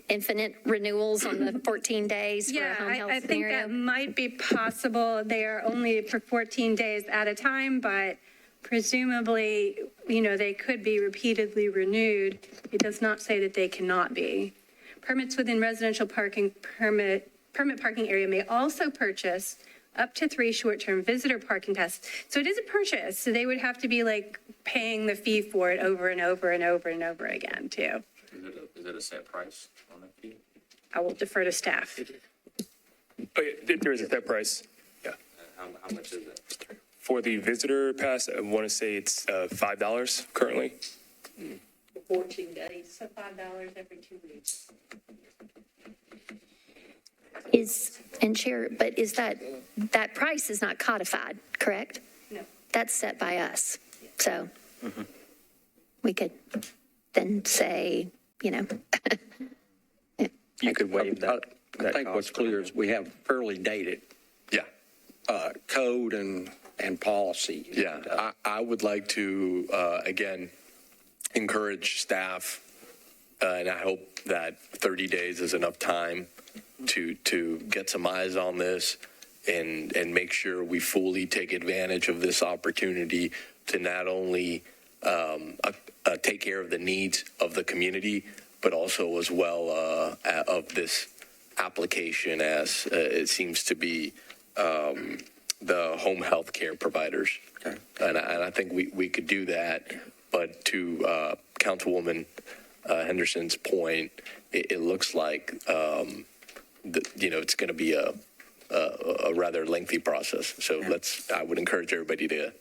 H: infinite renewals on the 14 days for a home health
J: I think
H: scenario?
J: that might be possible. They are only for 14 days at a time, but presumably, they could be repeatedly renewed. It does not say that they cannot be. Permits within residential permit parking area may also purchase up to 3 short-term visitor parking passes. So it is a purchase. So they would have to be paying the fee for it over and over and over and over again too.
F: Is it a set price on that fee?
J: I will defer to staff.
L: Oh, yeah, there is a set price. Yeah.
F: How much is it?
L: For the visitor pass, I want to say it's $5 currently.
B: 14 days.
J: So $5 every 2 weeks.
H: But is that price is not codified, correct?
J: No.
H: That's set by us. So we could then say,
K: You could waive that.
A: I think what's clear is we have fairly dated code and policy.
G: Yeah, I would like to, again, encourage staff, and I hope that 30 days is enough time to get some eyes on this and make sure we fully take advantage of this opportunity to not only take care of the needs of the community, but also as well of this application as it seems to be the home health care providers. Okay. And I think we could do that. But to Councilwoman Henderson's point, it looks like, it's going to be a rather lengthy process. So I would encourage everybody to,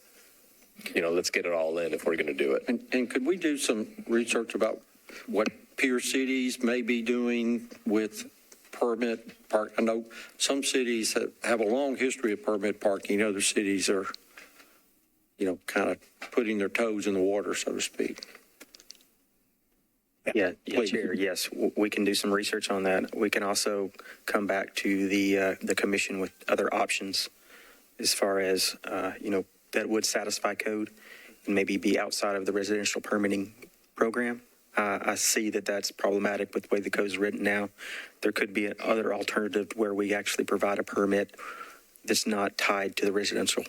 G: let's get it all in if we're going to do it.
A: And could we do some research about what peer cities may be doing with permit park? I know some cities have a long history of permit parking. Other cities are, kind of putting their toes in the water, so to speak.
K: Yeah, Chair, yes, we can do some research on that. We can also come back to the commission with other options as far as, that would satisfy code and maybe be outside of the residential permitting program. I see that that's problematic with the way the code is written now. There could be another alternative where we actually provide a permit that's not tied to the residential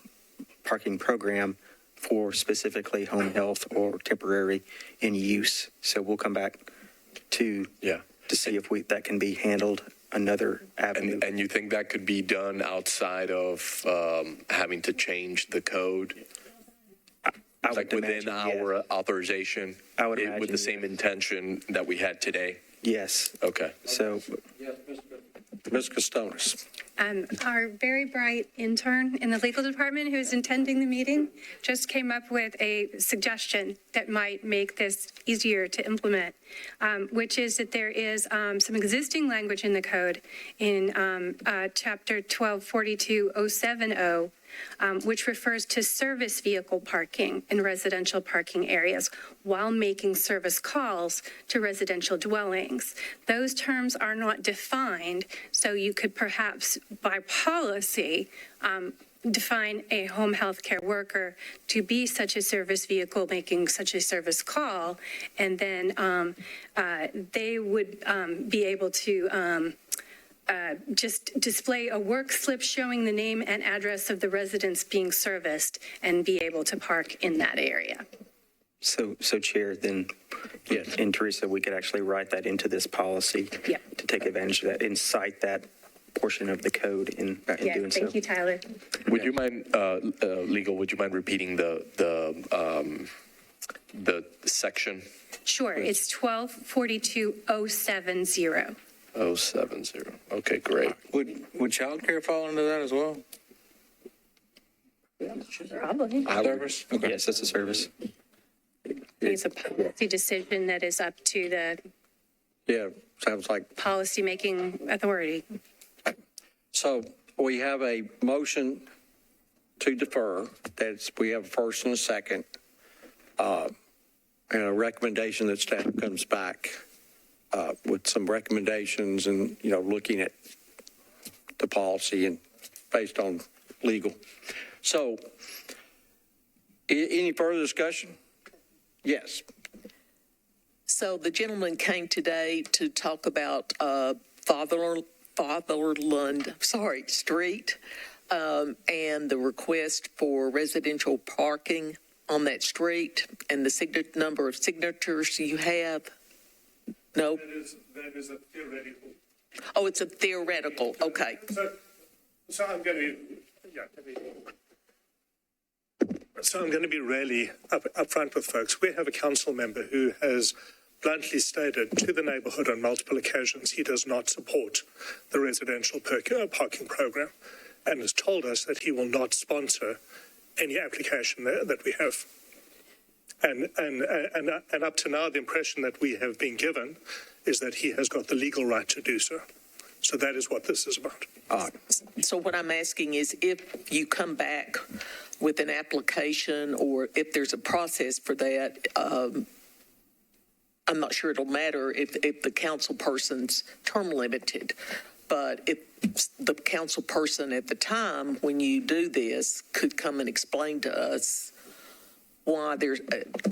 K: parking program for specifically home health or temporary in use. So we'll come back to see if that can be handled another avenue.
G: And you think that could be done outside of having to change the code? Like within our authorization?
K: I would imagine,
G: with the same intention that we had today?
K: Yes.
G: Okay.
K: So,
A: Ms. Costonis.
J: Our very bright intern in the legal department who's attending the meeting just came up with a suggestion that might make this easier to implement, which is that there is some existing language in the code in Chapter 1242-070, which refers to service vehicle parking in residential parking areas while making service calls to residential dwellings. Those terms are not defined, so you could perhaps, by policy, define a home health care worker to be such a service vehicle making such a service call, and then they would be able to just display a work slip showing the name and address of the residents being serviced and be able to park in that area.
K: So Chair, then, and Teresa, we could actually write that into this policy to take advantage of that and cite that portion of the code in doing so.
J: Thank you, Tyler.
G: Would you mind, legal, would you mind repeating the section?
J: Sure, it's 1242.070.
G: 070. Okay, great.
C: Would child care fall into that as well?
J: Probably.
C: Service? Okay.
K: Yes, that's a service.
J: It's a policy decision that is up to the
A: Yeah, sounds like.
J: policymaking authority.
A: So we have a motion to defer. We have a first and a second. And a recommendation that staff comes back with some recommendations and, looking at the policy and based on legal. So any further discussion? Yes.
B: So the gentleman came today to talk about Fatherland Street and the request for residential parking on that street and the number of signatures you have. No?
I: That is a theoretical.
B: Oh, it's a theoretical. Okay.
I: So I'm going to, So I'm going to be really upfront with folks. We have a council member who has bluntly stated to the neighbourhood on multiple occasions he does not support the residential parking program, and has told us that he will not sponsor any application that we have. And up to now, the impression that we have been given is that he has got the legal right to do so. So that is what this is about.
B: So what I'm asking is if you come back with an application or if there's a process for that, I'm not sure it'll matter if the council person's term limited. But if the council person at the time when you do this could come and explain to us why there's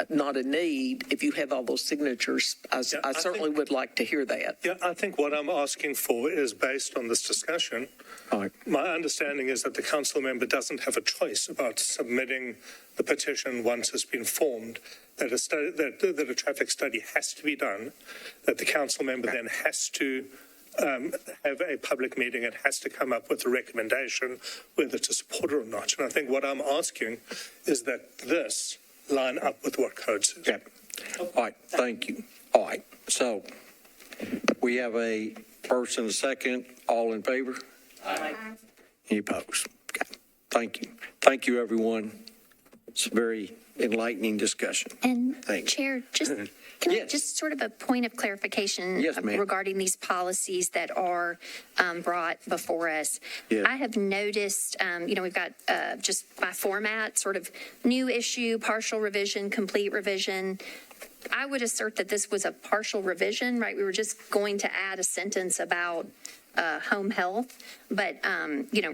B: not a need, if you have all those signatures, I certainly would like to hear that.
I: Yeah, I think what I'm asking for is based on this discussion. My understanding is that the council member doesn't have a choice about submitting the petition once it's been formed, that a traffic study has to be done, that the council member then has to have a public meeting and has to come up with a recommendation whether to support it or not. And I think what I'm asking is that this line up with what code says.
A: Okay. All right. Thank you. All right. So we have a first and a second. All in favor? Aye. Any opposed? Okay. Thank you. Thank you, everyone. It's a very enlightening discussion.
H: And
A: Thanks.
H: Chair, can I just sort of a point of clarification regarding these policies that are brought before us?
A: Yes.
H: I have noticed, we've got just by format, sort of new issue, partial revision, complete revision. I would assert that this was a partial revision, right? We were just going to add a sentence about home health, but,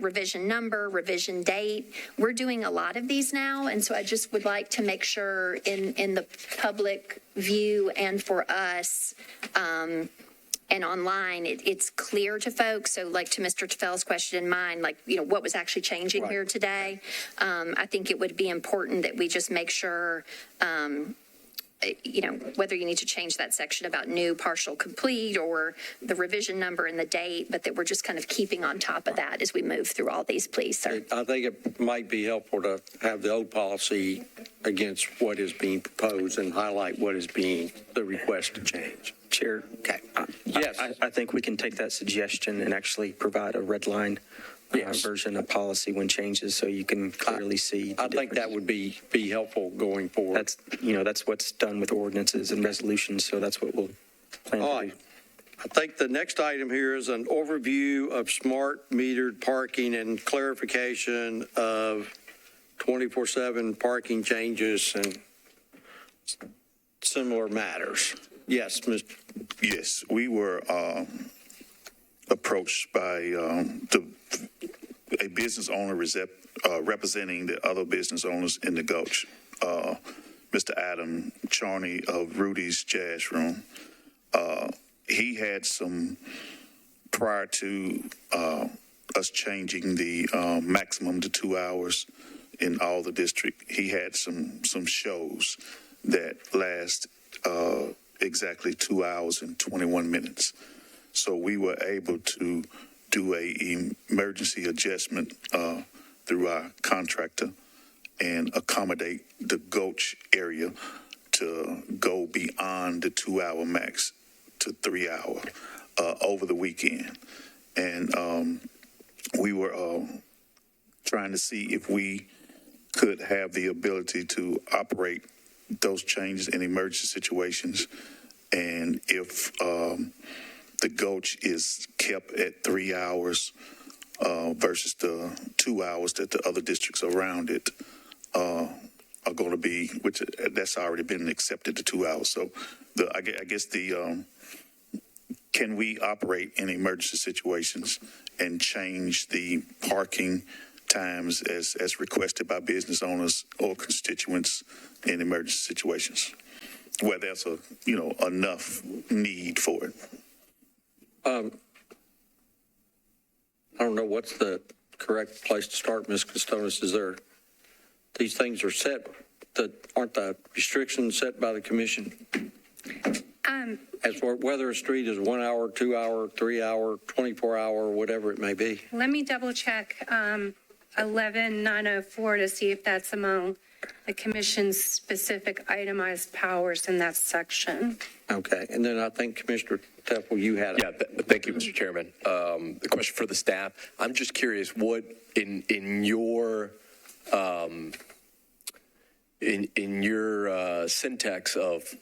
H: revision number, revision date. We're doing a lot of these now, and so I just would like to make sure in the public view and for us and online, it's clear to folks. So like to Mr. Teffel's question and mine, what was actually changing here today. I think it would be important that we just make sure whether you need to change that section about new, partial, complete, or the revision number and the date, but that we're just kind of keeping on top of that as we move through all these, please, sir.
A: I think it might be helpful to have the old policy against what is being proposed and highlight what is being the request to change.
K: Chair,
A: Okay. Yes.
K: I think we can take that suggestion and actually provide a red line version of policy when changes, so you can clearly see.
A: I think that would be helpful going forward.
K: That's what's done with ordinances and resolutions, so that's what we'll plan
A: All
K: to
A: right.
K: do.
A: I think the next item here is an overview of smart metered parking and clarification of 24/7 parking changes and similar matters. Yes, Mr.
E: Yes, we were approached by a business owner representing the other business owners in the Gulch, Mr. Adam Charney of Rudy's Jazz Room. He had some, prior to us changing the maximum to 2 hours in all the district, he had some shows that last exactly 2 hours and 21 minutes. So we were able to do a emergency adjustment through our contractor and accommodate the Gulch area to go beyond the 2-hour max to 3 hour over the weekend. And we were trying to see if we could have the ability to operate those changes in emergency situations. And if the Gulch is kept at 3 hours versus the 2 hours that the other districts around it are going to be, which that's already been accepted to 2 hours. So I guess can we operate in emergency situations and change the parking times as requested by business owners or constituents in emergency situations, where there's enough need for it?
A: I don't know what's the correct place to start, Ms. Costonis. Is there, these things are set, that aren't the restrictions set by the commission? As for whether a street is 1 hour, 2 hour, 3 hour, 24 hour, whatever it may be.
J: Let me double check 11904 to see if that's among the commission's specific itemized powers in that section.
A: Okay, and then I think Commissioner Teffel, you had
G: Yeah, thank you, Mr. Chairman. The question for the staff, I'm just curious, what in your syntax of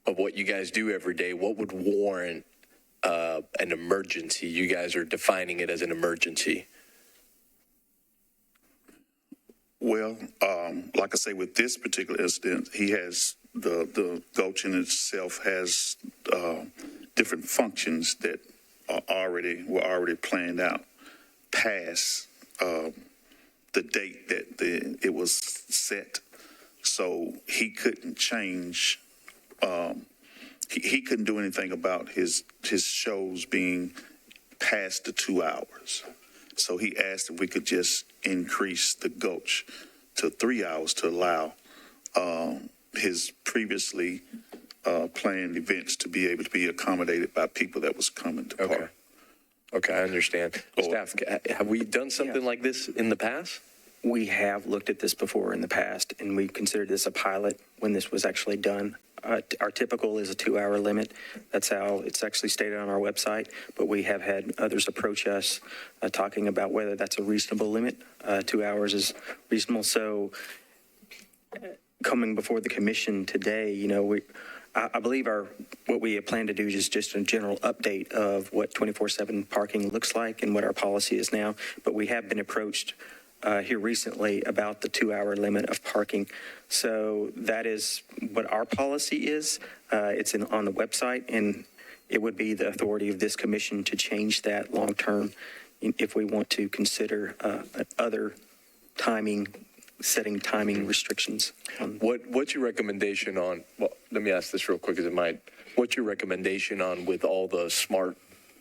G: what you guys do every day, what would warrant an emergency? You guys are defining it as an emergency.
E: Well, like I say, with this particular incident, he has the Gulch in itself has different functions that were already planned out past the date that it was set. So he couldn't change. He couldn't do anything about his shows being past the 2 hours. So he asked if we could just increase the Gulch to 3 hours to allow his previously planned events to be able to be accommodated by people that was coming to park.
G: Okay, I understand. Staff, have we done something like this in the past?
K: We have looked at this before in the past, and we considered this a pilot when this was actually done. Our typical is a 2-hour limit. That's how it's actually stated on our website, but we have had others approach us talking about whether that's a reasonable limit. 2 hours is reasonable. So coming before the commission today, I believe what we plan to do is just a general update of what 24/7 parking looks like and what our policy is now. But we have been approached here recently about the 2-hour limit of parking. So that is what our policy is. It's on the website, and it would be the authority of this commission to change that long term if we want to consider other setting timing restrictions.
G: What's your recommendation on, well, let me ask this real quick as it might. What's your recommendation on with all the smart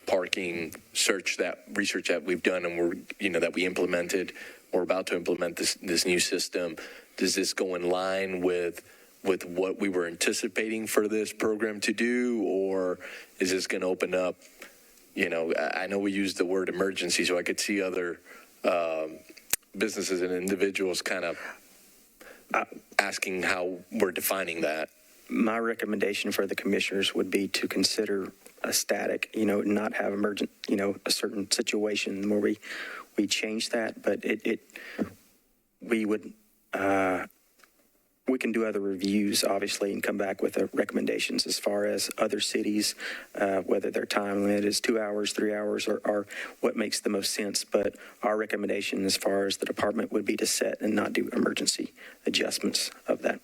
G: parking research that we've done and that we implemented? We're about to implement this new system. Does this go in line with what we were anticipating for this program to do, or is this going to open up? I know we used the word emergency, so I could see other businesses and individuals kind of asking how we're defining that.
K: My recommendation for the commissioners would be to consider a static, not have emergent, a certain situation where we change that, but we can do other reviews, obviously, and come back with recommendations as far as other cities, whether their time limit is 2 hours, 3 hours, or what makes the most sense. But our recommendation as far as the department would be to set and not do emergency adjustments of that.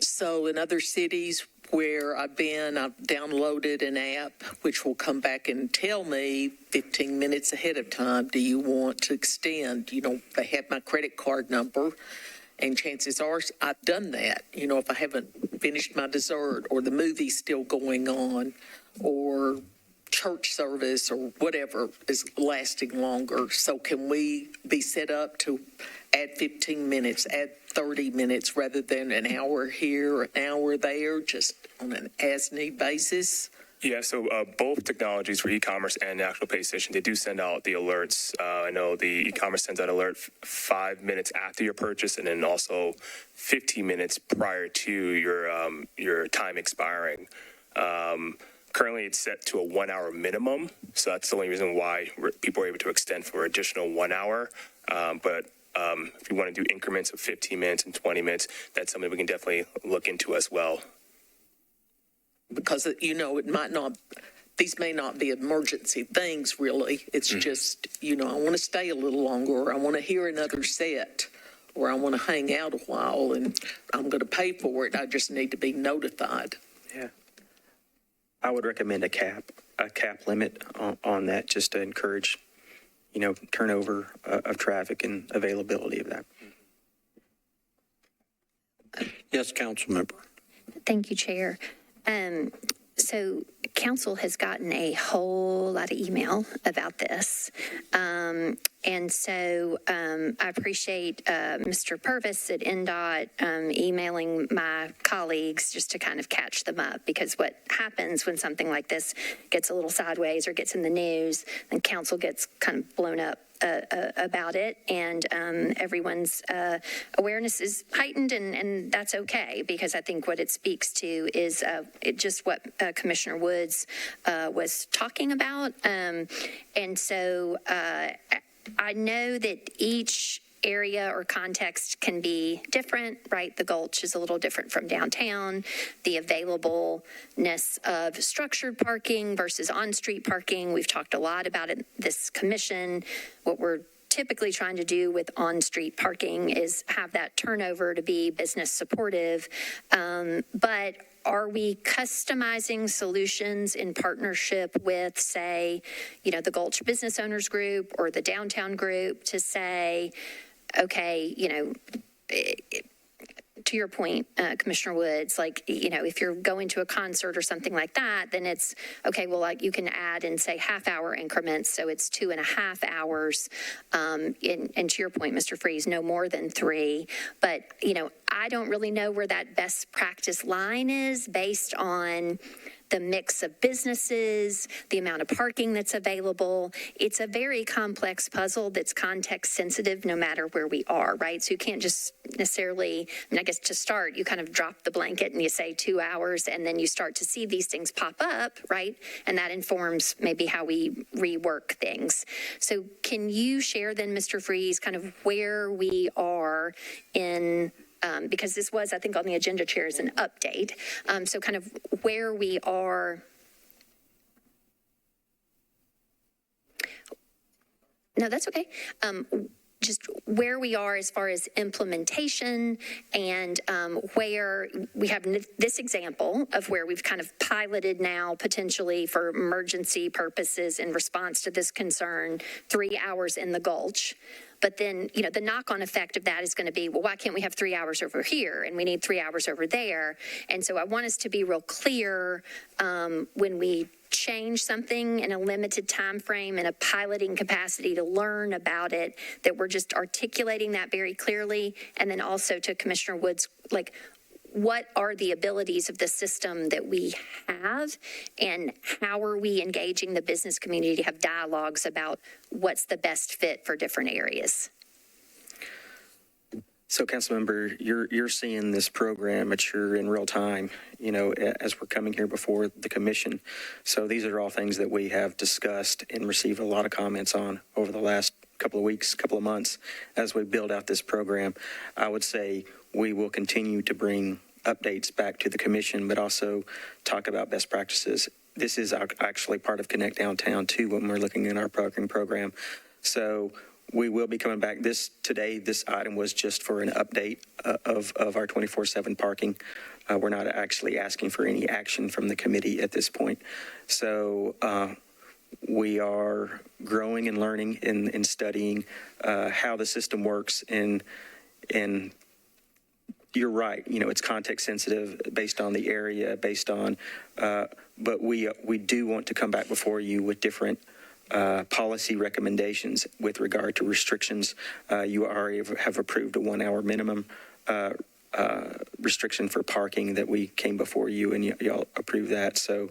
B: So in other cities where I've downloaded an app which will come back and tell me 15 minutes ahead of time, do you want to extend? They have my credit card number, and chances are I've done that. If I haven't finished my dessert, or the movie's still going on, or church service or whatever is lasting longer. So can we be set up to add 15 minutes, add 30 minutes rather than an hour here, an hour there, just on an as-need basis?
L: Yeah, so both technologies for e-commerce and National Pay Station, they do send out the alerts. I know the e-commerce sends out alert 5 minutes after your purchase, and then also 15 minutes prior to your time expiring. Currently, it's set to a 1 hour minimum, so that's the only reason why people are able to extend for additional 1 hour. But if you want to do increments of 15 minutes and 20 minutes, that's something we can definitely look into as well.
B: Because, it might not, these may not be emergency things, really. It's just, I want to stay a little longer, or I want to hear another set, or I want to hang out a while, and I'm going to pay for it. I just need to be notified.
K: Yeah. I would recommend a cap limit on that, just to encourage, turnover of traffic and availability of that.
A: Yes, council member.
H: Thank you, Chair. So council has gotten a whole lot of email about this. And so I appreciate Mr. Purvis at NDOT emailing my colleagues just to kind of catch them up, because what happens when something like this gets a little sideways or gets in the news, then council gets kind of blown up about it, and everyone's awareness is heightened, and that's okay, because I think what it speaks to is just what Commissioner Woods was talking about. And so I know that each area or context can be different, right? The Gulch is a little different from downtown. The availableness of structured parking versus on-street parking, we've talked a lot about it, this commission. What we're typically trying to do with on-street parking is have that turnover to be business supportive. But are we customizing solutions in partnership with, say, the Gulch Business Owners Group or the downtown group to say, okay, to your point, Commissioner Woods, if you're going to a concert or something like that, then it's, okay, well, you can add and say half-hour increments, so it's 2.5 hours. And to your point, Mr. Freeze, no more than 3. But, I don't really know where that best practice line is based on the mix of businesses, the amount of parking that's available. It's a very complex puzzle that's context sensitive no matter where we are, right? So you can't just necessarily, I guess to start, you kind of drop the blanket and you say 2 hours, and then you start to see these things pop up, right? And that informs maybe how we rework things. So can you share then, Mr. Freeze, kind of where we are in because this was, I think, on the agenda, Chair, as an update. So kind of where we are. No, that's okay. Just where we are as far as implementation, and where we have this example of where we've kind of piloted now potentially for emergency purposes in response to this concern, 3 hours in the Gulch. But then, the knock-on effect of that is going to be, well, why can't we have 3 hours over here? And we need 3 hours over there. And so I want us to be real clear when we change something in a limited time frame in a piloting capacity to learn about it, that we're just articulating that very clearly. And then also to Commissioner Woods, what are the abilities of the system that we have, and how are we engaging the business community to have dialogues about what's the best fit for different areas?
K: So, Councilmember, you're seeing this program mature in real time, as we're coming here before the commission. So these are all things that we have discussed and received a lot of comments on over the last couple of weeks, couple of months, as we build out this program. I would say we will continue to bring updates back to the commission, but also talk about best practices. This is actually part of Connect Downtown too when we're looking at our parking program. So we will be coming back. This item was just for an update of our 24/7 parking. We're not actually asking for any action from the committee at this point. So we are growing and learning and studying how the system works, and you're right, it's context sensitive based on the area, but we do want to come back before you with different policy recommendations with regard to restrictions. You already have approved a 1 hour minimum restriction for parking that we came before you and y'all approved that. So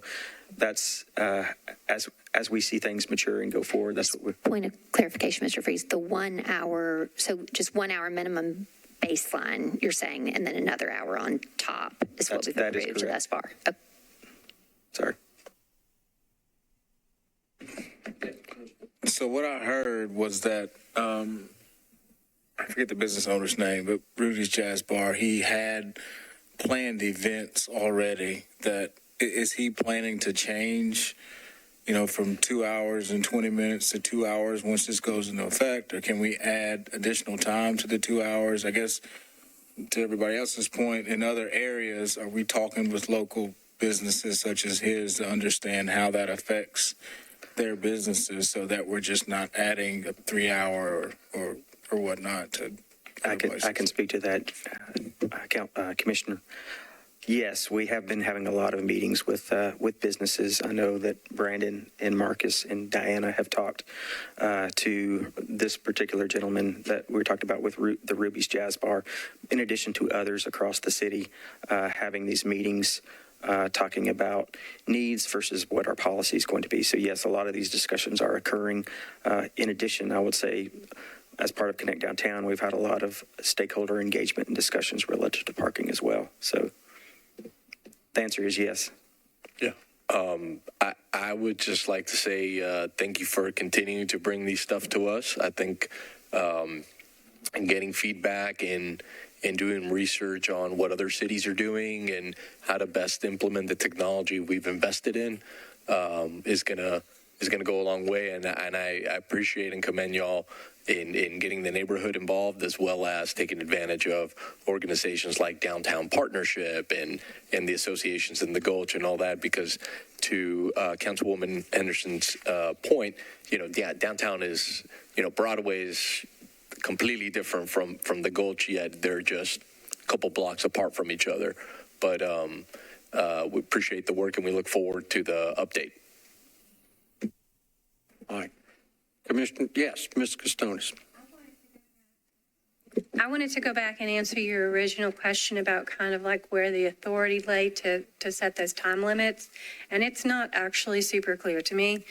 K: that's, as we see things mature and go forward, that's what we're.
H: Point of clarification, Mr. Freeze, the 1 hour, so just 1 hour minimum baseline, you're saying, and then another hour on top is what we've
K: That is
H: approved
K: correct.
H: thus far.
K: Sorry.
C: So what I heard was that, I forget the business owner's name, but Rudy's Jazz Bar, he had planned events already. That is he planning to change, from 2 hours and 20 minutes to 2 hours once this goes into effect? Or can we add additional time to the 2 hours? I guess to everybody else's point, in other areas, are we talking with local businesses such as his to understand how that affects their businesses so that we're just not adding a 3 hour or whatnot to
K: I can speak to that, Commissioner. Yes, we have been having a lot of meetings with businesses. I know that Brandon and Marcus and Diana have talked to this particular gentleman that we talked about with the Ruby's Jazz Bar, in addition to others across the city, having these meetings, talking about needs versus what our policy is going to be. So yes, a lot of these discussions are occurring. In addition, I would say, as part of Connect Downtown, we've had a lot of stakeholder engagement and discussions related to parking as well. So the answer is yes.
G: I would just like to say thank you for continuing to bring these stuff to us. I think and getting feedback and doing research on what other cities are doing and how to best implement the technology we've invested in is gonna go a long way. And I appreciate and commend y'all in getting the neighborhood involved, as well as taking advantage of organizations like Downtown Partnership and the associations in the Gulch and all that, because to Councilwoman Henderson's point, downtown is, Broadway is completely different from the Gulch, yet they're just a couple blocks apart from each other. But we appreciate the work and we look forward to the update.
A: All right. Commissioner, yes, Ms. Costonis.
J: I wanted to go back and answer your original question about kind of like where the authority lay to set those time limits. And it's not actually super clear to me.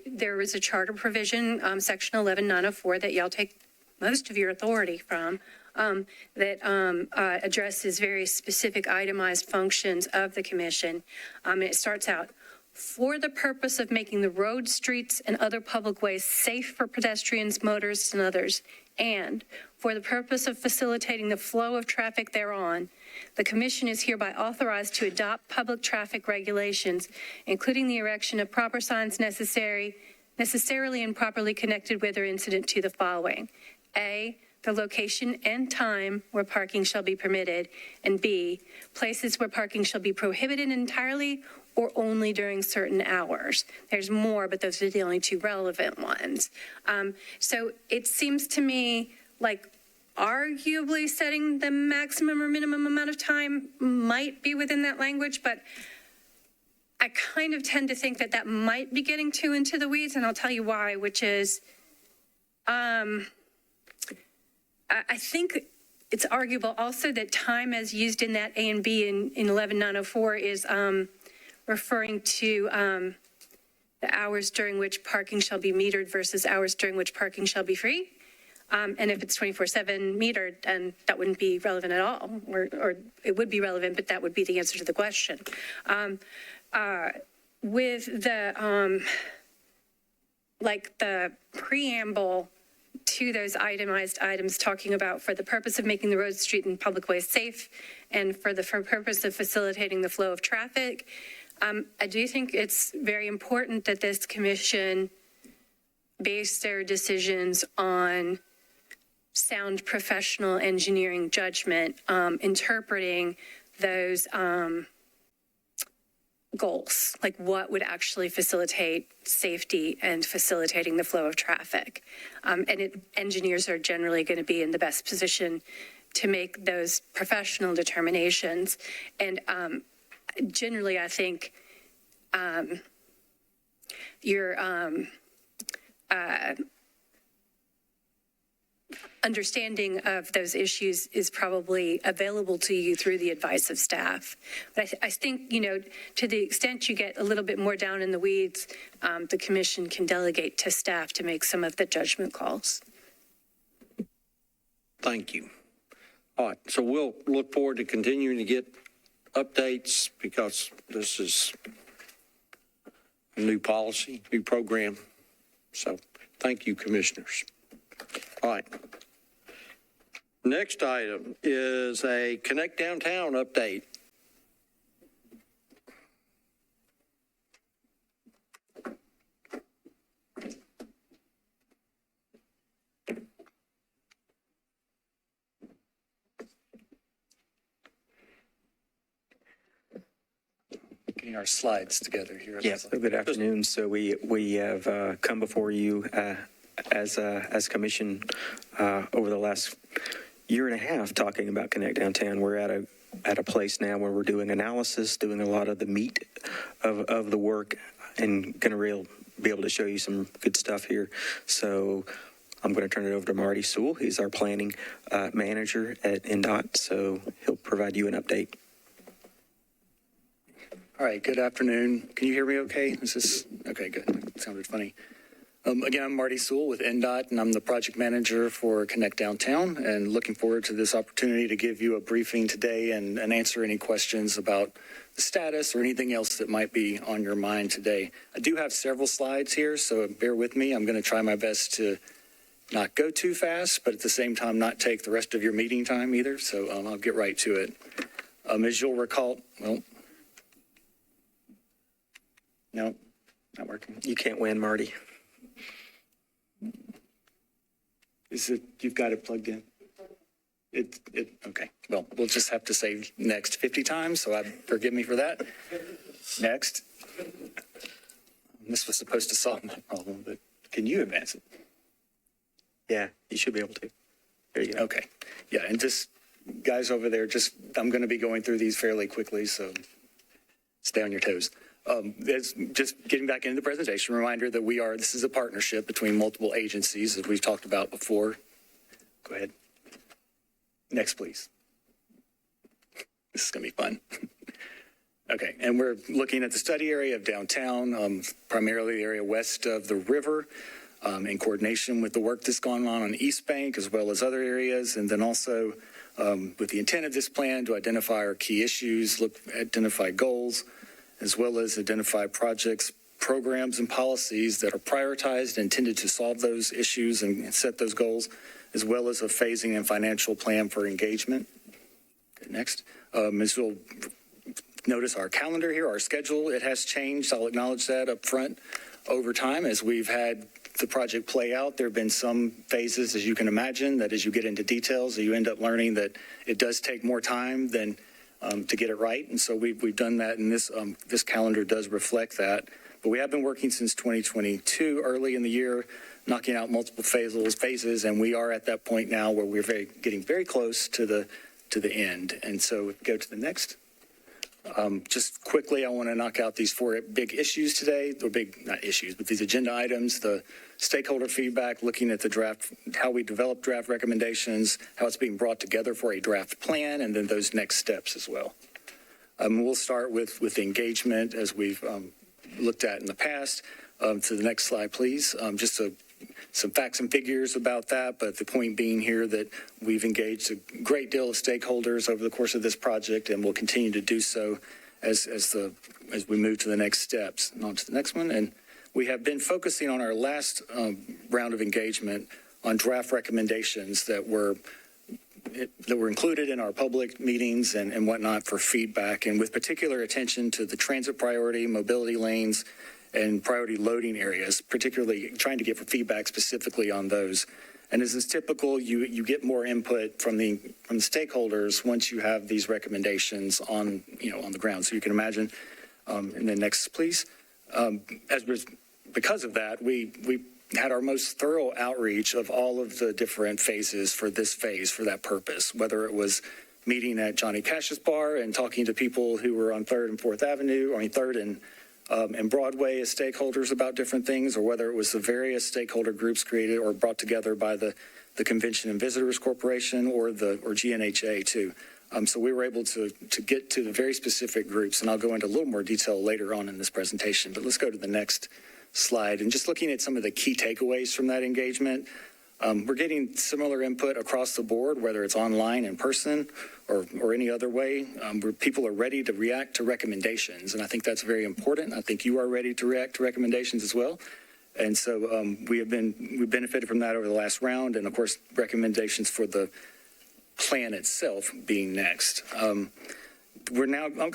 J: There was a charter provision, section 11904, that y'all take most of your authority from, that addresses very specific itemized functions of the commission. And it starts out, for the purpose of making the road, streets, and other public ways safe for pedestrians, motorists, and others, and for the purpose of facilitating the flow of traffic thereon, the commission is hereby authorized to adopt public traffic regulations, including the erection of proper signs necessarily and properly connected with or incident to the following: A, the location and time where parking shall be permitted, and B, places where parking shall be prohibited entirely or only during certain hours. There's more, but those are the only two relevant ones. So it seems to me like arguably setting the maximum or minimum amount of time might be within that language, but I kind of tend to think that might be getting too into the weeds, and I'll tell you why, which is, I think it's arguable also that time as used in that A and B in 11904 is referring to the hours during which parking shall be metered versus hours during which parking shall be free. And if it's 24/7 metered, then that wouldn't be relevant at all, or it would be relevant, but that would be the answer to the question. With the, the preamble to those itemized items talking about for the purpose of making the road, street, and public ways safe, and for purpose of facilitating the flow of traffic, I do think it's very important that this commission base their decisions on sound professional engineering judgment, interpreting those goals, like what would actually facilitate safety and facilitating the flow of traffic. Engineers are generally going to be in the best position to make those professional determinations. And generally, I think understanding of those issues is probably available to you through the advice of staff. But I think, to the extent you get a little bit more down in the weeds, the commission can delegate to staff to make some of the judgment calls.
A: Thank you. All right, so we'll look forward to continuing to get updates because this is a new policy, new program. So thank you, commissioners. All right. Next item is a Connect Downtown update.
M: Getting our slides together here.
K: Yes. Good afternoon. So we have come before you as commission over the last year and a half talking about Connect Downtown. We're at a place now where we're doing analysis, doing a lot of the meat of the work, and going to be able to show you some good stuff here. So I'm going to turn it over to Marty Sewell. He's our planning manager at NDOT. So he'll provide you an update.
M: All right, good afternoon. Can you hear me okay? Okay, good. It sounded funny. Again, I'm Marty Sewell with NDOT, and I'm the project manager for Connect Downtown, and looking forward to this opportunity to give you a briefing today and answer any questions about the status or anything else that might be on your mind today. I do have several slides here, so bear with me. I'm going to try my best to not go too fast, but at the same time not take the rest of your meeting time either, so I'll get right to it. As you'll recall, no, not working.
K: You can't win, Marty.
M: You've got it plugged in? Okay. Well, we'll just have to say next 50 times, so forgive me for that. Next. This was supposed to solve my problem, but can you advance it?
K: Yeah, you should be able to. There you go.
M: Okay. Yeah, and just guys over there, I'm going to be going through these fairly quickly, so stay on your toes. Just getting back into the presentation, reminder that this is a partnership between multiple agencies, as we've talked about before. Go ahead. Next, please. This is going to be fun. Okay, and we're looking at the study area of downtown, primarily the area west of the river, in coordination with the work that's gone on East Bank, as well as other areas, and then also with the intent of this plan to identify our key issues, identify goals, as well as identify projects, programs, and policies that are prioritized and intended to solve those issues and set those goals, as well as a phasing and financial plan for engagement. Okay, next. As you'll notice our calendar here, our schedule, it has changed. I'll acknowledge that up front. Over time, as we've had the project play out, there have been some phases, as you can imagine, that as you get into details, you end up learning that it does take more time than to get it right, and so we've done that, and this calendar does reflect that. But we have been working since 2022, early in the year, knocking out multiple phases, and we are at that point now where we're getting very close to the end. And so go to the next. Just quickly, I want to knock out these 4 big issues today, or not issues, but these agenda items, the stakeholder feedback, looking at the draft, how we develop draft recommendations, how it's being brought together for a draft plan, and then those next steps as well. We'll start with engagement as we've looked at in the past. To the next slide, please. Just some facts and figures about that, but the point being here that we've engaged a great deal of stakeholders over the course of this project, and will continue to do so as we move to the next steps. And on to the next one. And we have been focusing on our last round of engagement on draft recommendations that were included in our public meetings and whatnot for feedback, and with particular attention to the transit priority, mobility lanes, and priority loading areas, particularly trying to get feedback specifically on those. And as is typical, you get more input from the stakeholders once you have these recommendations on the ground. So you can imagine. And then next, please. Because of that, we had our most thorough outreach of all of the different phases for this phase for that purpose, whether it was meeting at Johnny Cash's bar and talking to people who were on 3rd and 4th Avenue, or 3rd and Broadway as stakeholders about different things, or whether it was the various stakeholder groups created or brought together by the the Convention and Visitors Corporation, or GNHA too. So we were able to get to the very specific groups, and I'll go into a little more detail later on in this presentation. But let's go to the next slide. And just looking at some of the key takeaways from that engagement, we're getting similar input across the board, whether it's online, in person, or any other way, where people are ready to react to recommendations. And I think that's very important. I think you are ready to react to recommendations as well. And so we benefited from that over the last round. And of course, recommendations for the plan itself being next. I'll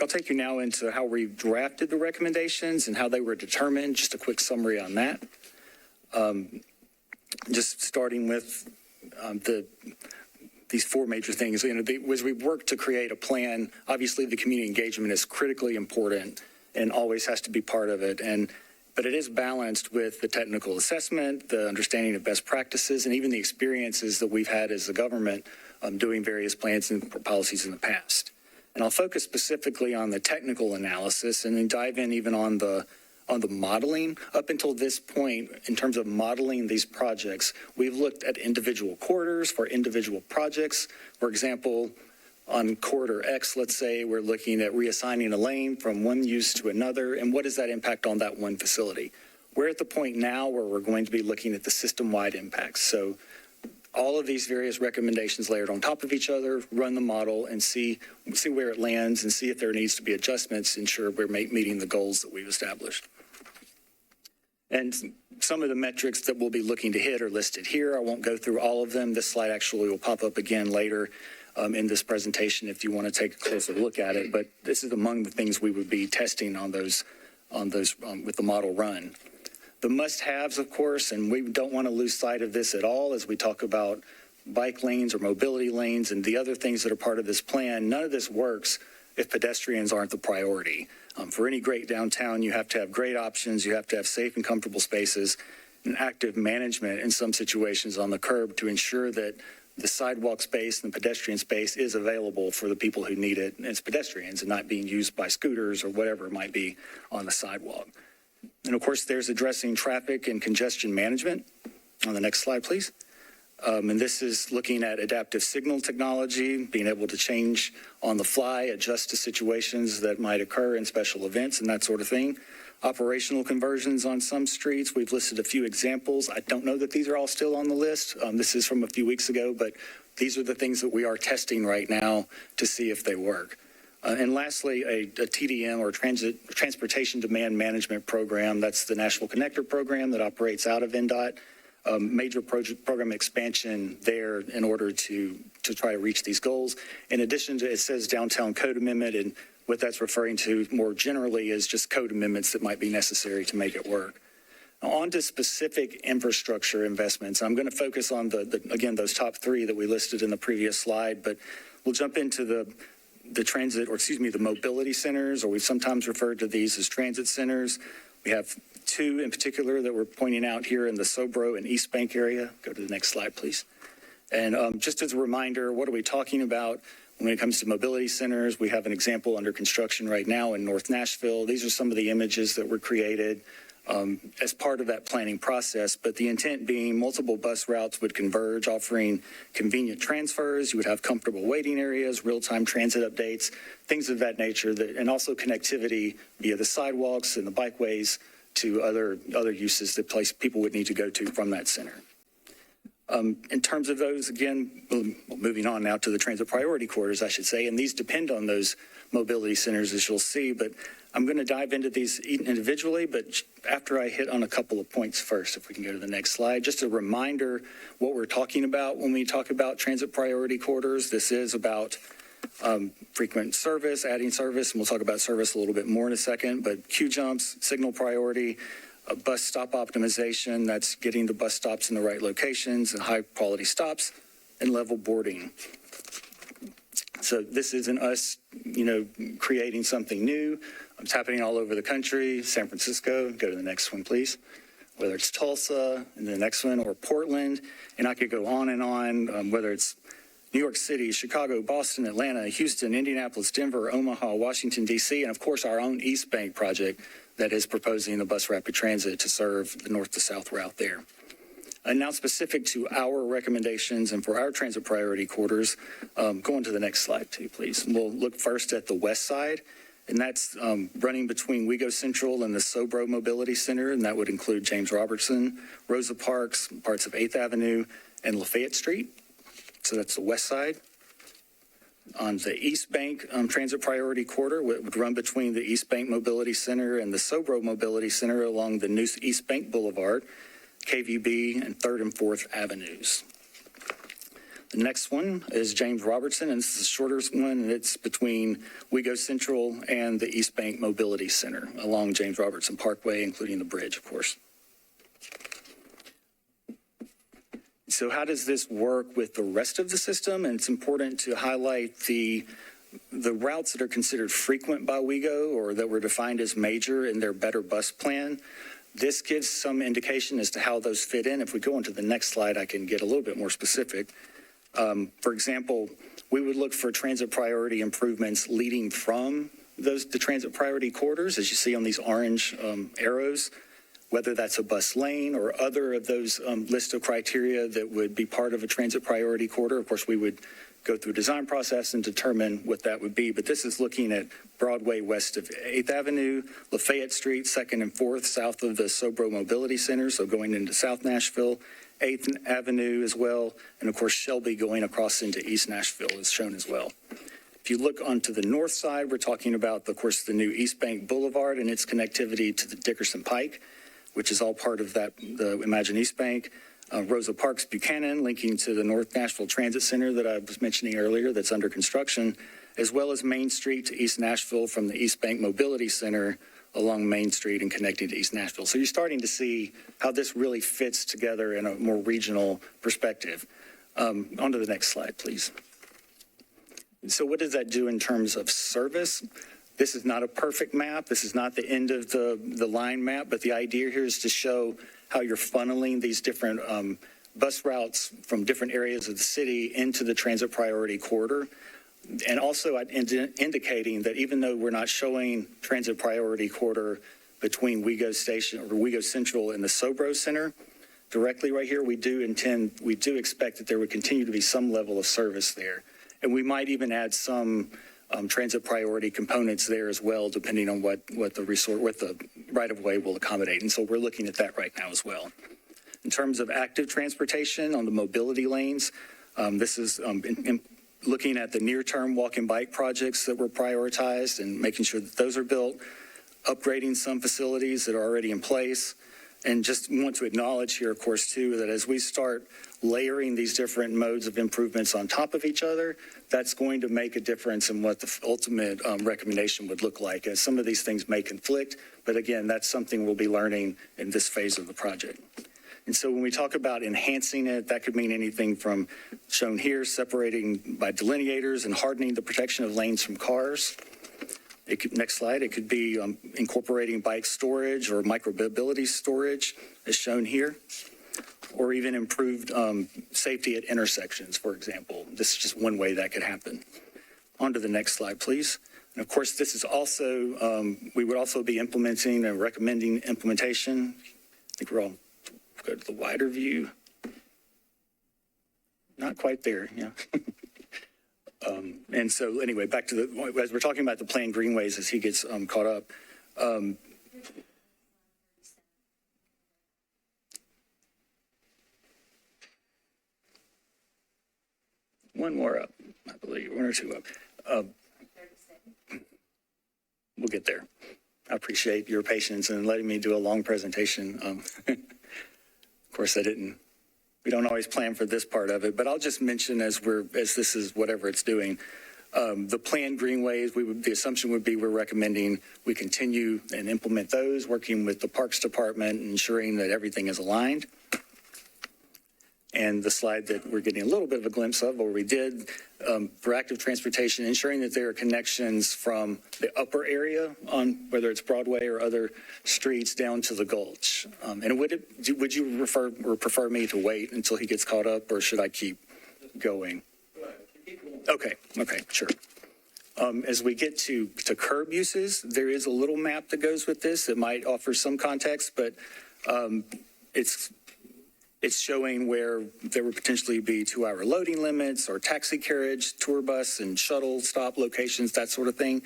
M: take you now into how we drafted the recommendations and how they were determined. Just a quick summary on that. Just starting with these four major things. As we work to create a plan, obviously the community engagement is critically important and always has to be part of it. But it is balanced with the technical assessment, the understanding of best practices, and even the experiences that we've had as a government doing various plans and policies in the past. And I'll focus specifically on the technical analysis and then dive in even on the modeling. Up until this point, in terms of modeling these projects, we've looked at individual corridors for individual projects. For example, on corridor X, let's say, we're looking at reassigning a lane from one use to another, and what does that impact on that one facility? We're at the point now where we're going to be looking at the system-wide impacts. So all of these various recommendations layered on top of each other, run the model and see where it lands and see if there needs to be adjustments to ensure we're meeting the goals that we've established. And some of the metrics that we'll be looking to hit are listed here. I won't go through all of them. This slide actually will pop up again later in this presentation if you want to take a closer look at it. But this is among the things we would be testing on those with the model run. The must-haves, of course, and we don't want to lose sight of this at all as we talk about bike lanes or mobility lanes and the other things that are part of this plan. None of this works if pedestrians aren't the priority. For any great downtown, you have to have great options. You have to have safe and comfortable spaces and active management in some situations on the curb to ensure that the sidewalk space and the pedestrian space is available for the people who need it as pedestrians and not being used by scooters or whatever it might be on the sidewalk. And of course, there's addressing traffic and congestion management. On the next slide, please. And this is looking at adaptive signal technology, being able to change on the fly, adjust to situations that might occur in special events and that sort of thing. Operational conversions on some streets. We've listed a few examples. I don't know that these are all still on the list. This is from a few weeks ago, but these are the things that we are testing right now to see if they work. And lastly, a TDM or Transportation Demand Management Program. That's the Nashville Connector Program that operates out of NDOT. Major program expansion there in order to try to reach these goals. In addition to, it says downtown code amendment, and what that's referring to more generally is just code amendments that might be necessary to make it work. Now, on to specific infrastructure investments. I'm going to focus on again, those top three that we listed in the previous slide, but we'll jump into the mobility centers, or we've sometimes referred to these as transit centers. We have two in particular that we're pointing out here in the Sobro and East Bank area. Go to the next slide, please. And just as a reminder, what are we talking about when it comes to mobility centers? We have an example under construction right now in North Nashville. These are some of the images that were created as part of that planning process, but the intent being multiple bus routes would converge, offering convenient transfers. You would have comfortable waiting areas, real-time transit updates, things of that nature, and also connectivity via the sidewalks and the bikeways to other uses that people would need to go to from that center. In terms of those, again, moving on now to the transit priority corridors, I should say, and these depend on those mobility centers, as you'll see, but I'm going to dive into these individually, but after I hit on a couple of points first, if we can go to the next slide. Just a reminder what we're talking about when we talk about transit priority corridors. This is about frequent service, adding service, and we'll talk about service a little bit more in a second, but queue jumps, signal priority, bus stop optimization, that's getting the bus stops in the right locations and high quality stops, and level boarding. So this isn't us, creating something new. It's happening all over the country. San Francisco, go to the next one, please. Whether it's Tulsa, and the next one, or Portland, and I could go on and on, whether it's New York City, Chicago, Boston, Atlanta, Houston, Indianapolis, Denver, Omaha, Washington, D.C., and of course our own East Bank project that is proposing the bus rapid transit to serve the north to south route there. Now specific to our recommendations and for our transit priority quarters, go on to the next slide too, please. We'll look first at the west side, and that's running between Wego Central and the Sobro Mobility Center, and that would include James Robertson, Rosa Parks, parts of 8th Avenue, and Lafayette Street. So that's the west side. On the East Bank Transit Priority Quarter, would run between the East Bank Mobility Center and the Sobro Mobility Center along the new East Bank Boulevard, KVB, and 3rd and 4th Avenues. The next one is James Robertson, and this is the shortest one, and it's between Wego Central and the East Bank Mobility Center along James Robertson Parkway, including the bridge, of course. So how does this work with the rest of the system? And it's important to highlight the routes that are considered frequent by Wego or that were defined as major in their Better Bus Plan. This gives some indication as to how those fit in. If we go on to the next slide, I can get a little bit more specific. For example, we would look for transit priority improvements leading from the transit priority corridors, as you see on these orange arrows, whether that's a bus lane or other of those list of criteria that would be part of a transit priority corridor. Of course, we would go through a design process and determine what that would be. But this is looking at Broadway west of 8th Avenue, Lafayette Street, 2nd and 4th, south of the Sobro Mobility Center, so going into South Nashville, 8th Avenue as well, and of course Shelby going across into East Nashville is shown as well. If you look onto the north side, we're talking about, of course, the new East Bank Boulevard and its connectivity to the Dickerson Pike, which is all part of that, the Imagine East Bank. Rosa Parks Buchanan linking to the North Nashville Transit Center that I was mentioning earlier that's under construction, as well as Main Street to East Nashville from the East Bank Mobility Center along Main Street and connecting to East Nashville. So you're starting to see how this really fits together in a more regional perspective. On to the next slide, please. So what does that do in terms of service? This is not a perfect map. This is not the end of the line map, but the idea here is to show how you're funneling these different bus routes from different areas of the city into the transit priority corridor. And also indicating that even though we're not showing transit priority corridor between Wego Station or Wego Central and the Sobro Center directly right here, we do expect that there would continue to be some level of service there. And we might even add some transit priority components there as well, depending on what the right-of-way will accommodate. And so we're looking at that right now as well. In terms of active transportation on the mobility lanes, this is looking at the near-term walk and bike projects that were prioritized and making sure that those are built, upgrading some facilities that are already in place. And just want to acknowledge here, of course, too, that as we start layering these different modes of improvements on top of each other, that's going to make a difference in what the ultimate recommendation would look like, as some of these things may conflict. But again, that's something we'll be learning in this phase of the project. And so when we talk about enhancing it, that could mean anything from, shown here, separating by delineators and hardening the protection of lanes from cars. Next slide, it could be incorporating bike storage or micromobility storage, as shown here, or even improved safety at intersections, for example. This is just one way that could happen. On to the next slide, please. And of course, this is also, we would also be implementing and recommending implementation. I think we're all, go to the wider view. Not quite there, yeah. And so anyway, back to as we're talking about the planned greenways as he gets caught up. One more up, I believe, one or two up. We'll get there. I appreciate your patience and letting me do a long presentation. Of course, we don't always plan for this part of it, but I'll just mention as this is whatever it's doing, the planned greenways, the assumption would be we're recommending we continue and implement those, working with the Parks Department, ensuring that everything is aligned. And the slide that we're getting a little bit of a glimpse of, where we did for active transportation, ensuring that there are connections from the upper area on whether it's Broadway or other streets down to the Gulch. And would you prefer me to wait until he gets caught up, or should I keep going? Okay, sure. As we get to curb uses, there is a little map that goes with this that might offer some context, but It's showing where there would potentially be 2-hour loading limits or taxi carriage, tour bus and shuttle stop locations, that sort of thing.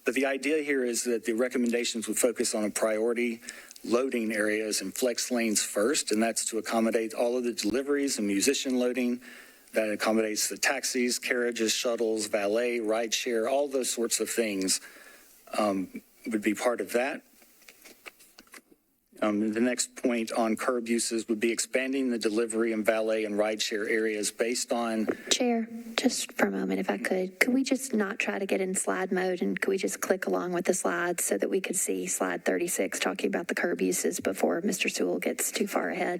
M: But the idea here is that the recommendations would focus on a priority loading areas and flex lanes first, and that's to accommodate all of the deliveries and musician loading. That accommodates the taxis, carriages, shuttles, valet, rideshare, all those sorts of things would be part of that. The next point on curb uses would be expanding the delivery and valet and rideshare areas based on.
H: Chair, just for a moment, if I could we just not try to get in slide mode and could we just click along with the slides so that we could see slide 36 talking about the curb uses before Mr. Sewell gets too far ahead?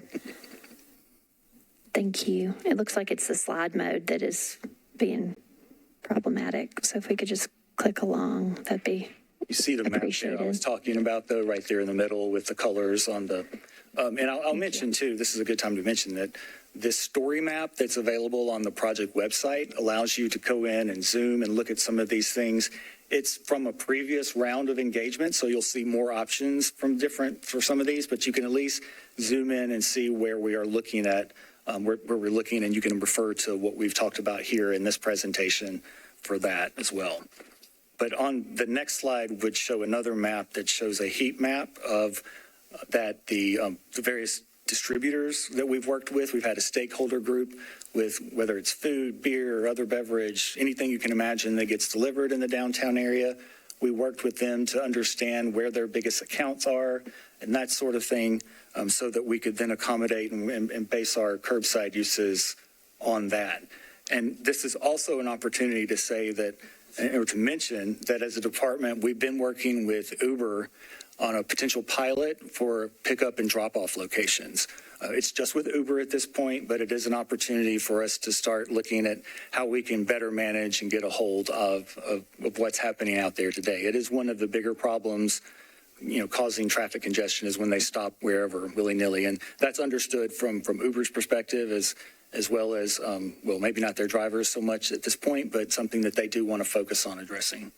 H: Thank you. It looks like it's the slide mode that is being problematic. So if we could just click along, that'd be
M: You see the map there I was talking about, though, right there in the middle with the colors on the, and I'll mention too, this is a good time to mention that this story map that's available on the project website allows you to go in and zoom and look at some of these things. It's from a previous round of engagement, so you'll see more options for some of these, but you can at least zoom in and see where we are looking at, where we're looking, and you can refer to what we've talked about here in this presentation for that as well. But on the next slide would show another map that shows a heat map of that the various distributors that we've worked with. We've had a stakeholder group with whether it's food, beer, or other beverage, anything you can imagine that gets delivered in the downtown area. We worked with them to understand where their biggest accounts are and that sort of thing, so that we could then accommodate and base our curbside uses on that. And this is also an opportunity to say that, or to mention that as a department, we've been working with Uber on a potential pilot for pickup and drop-off locations. It's just with Uber at this point, but it is an opportunity for us to start looking at how we can better manage and get a hold of what's happening out there today. It is one of the bigger problems, causing traffic congestion is when they stop wherever willy-nilly. And that's understood from Uber's perspective as well as, well, maybe not their drivers so much at this point, but something that they do want to focus on addressing.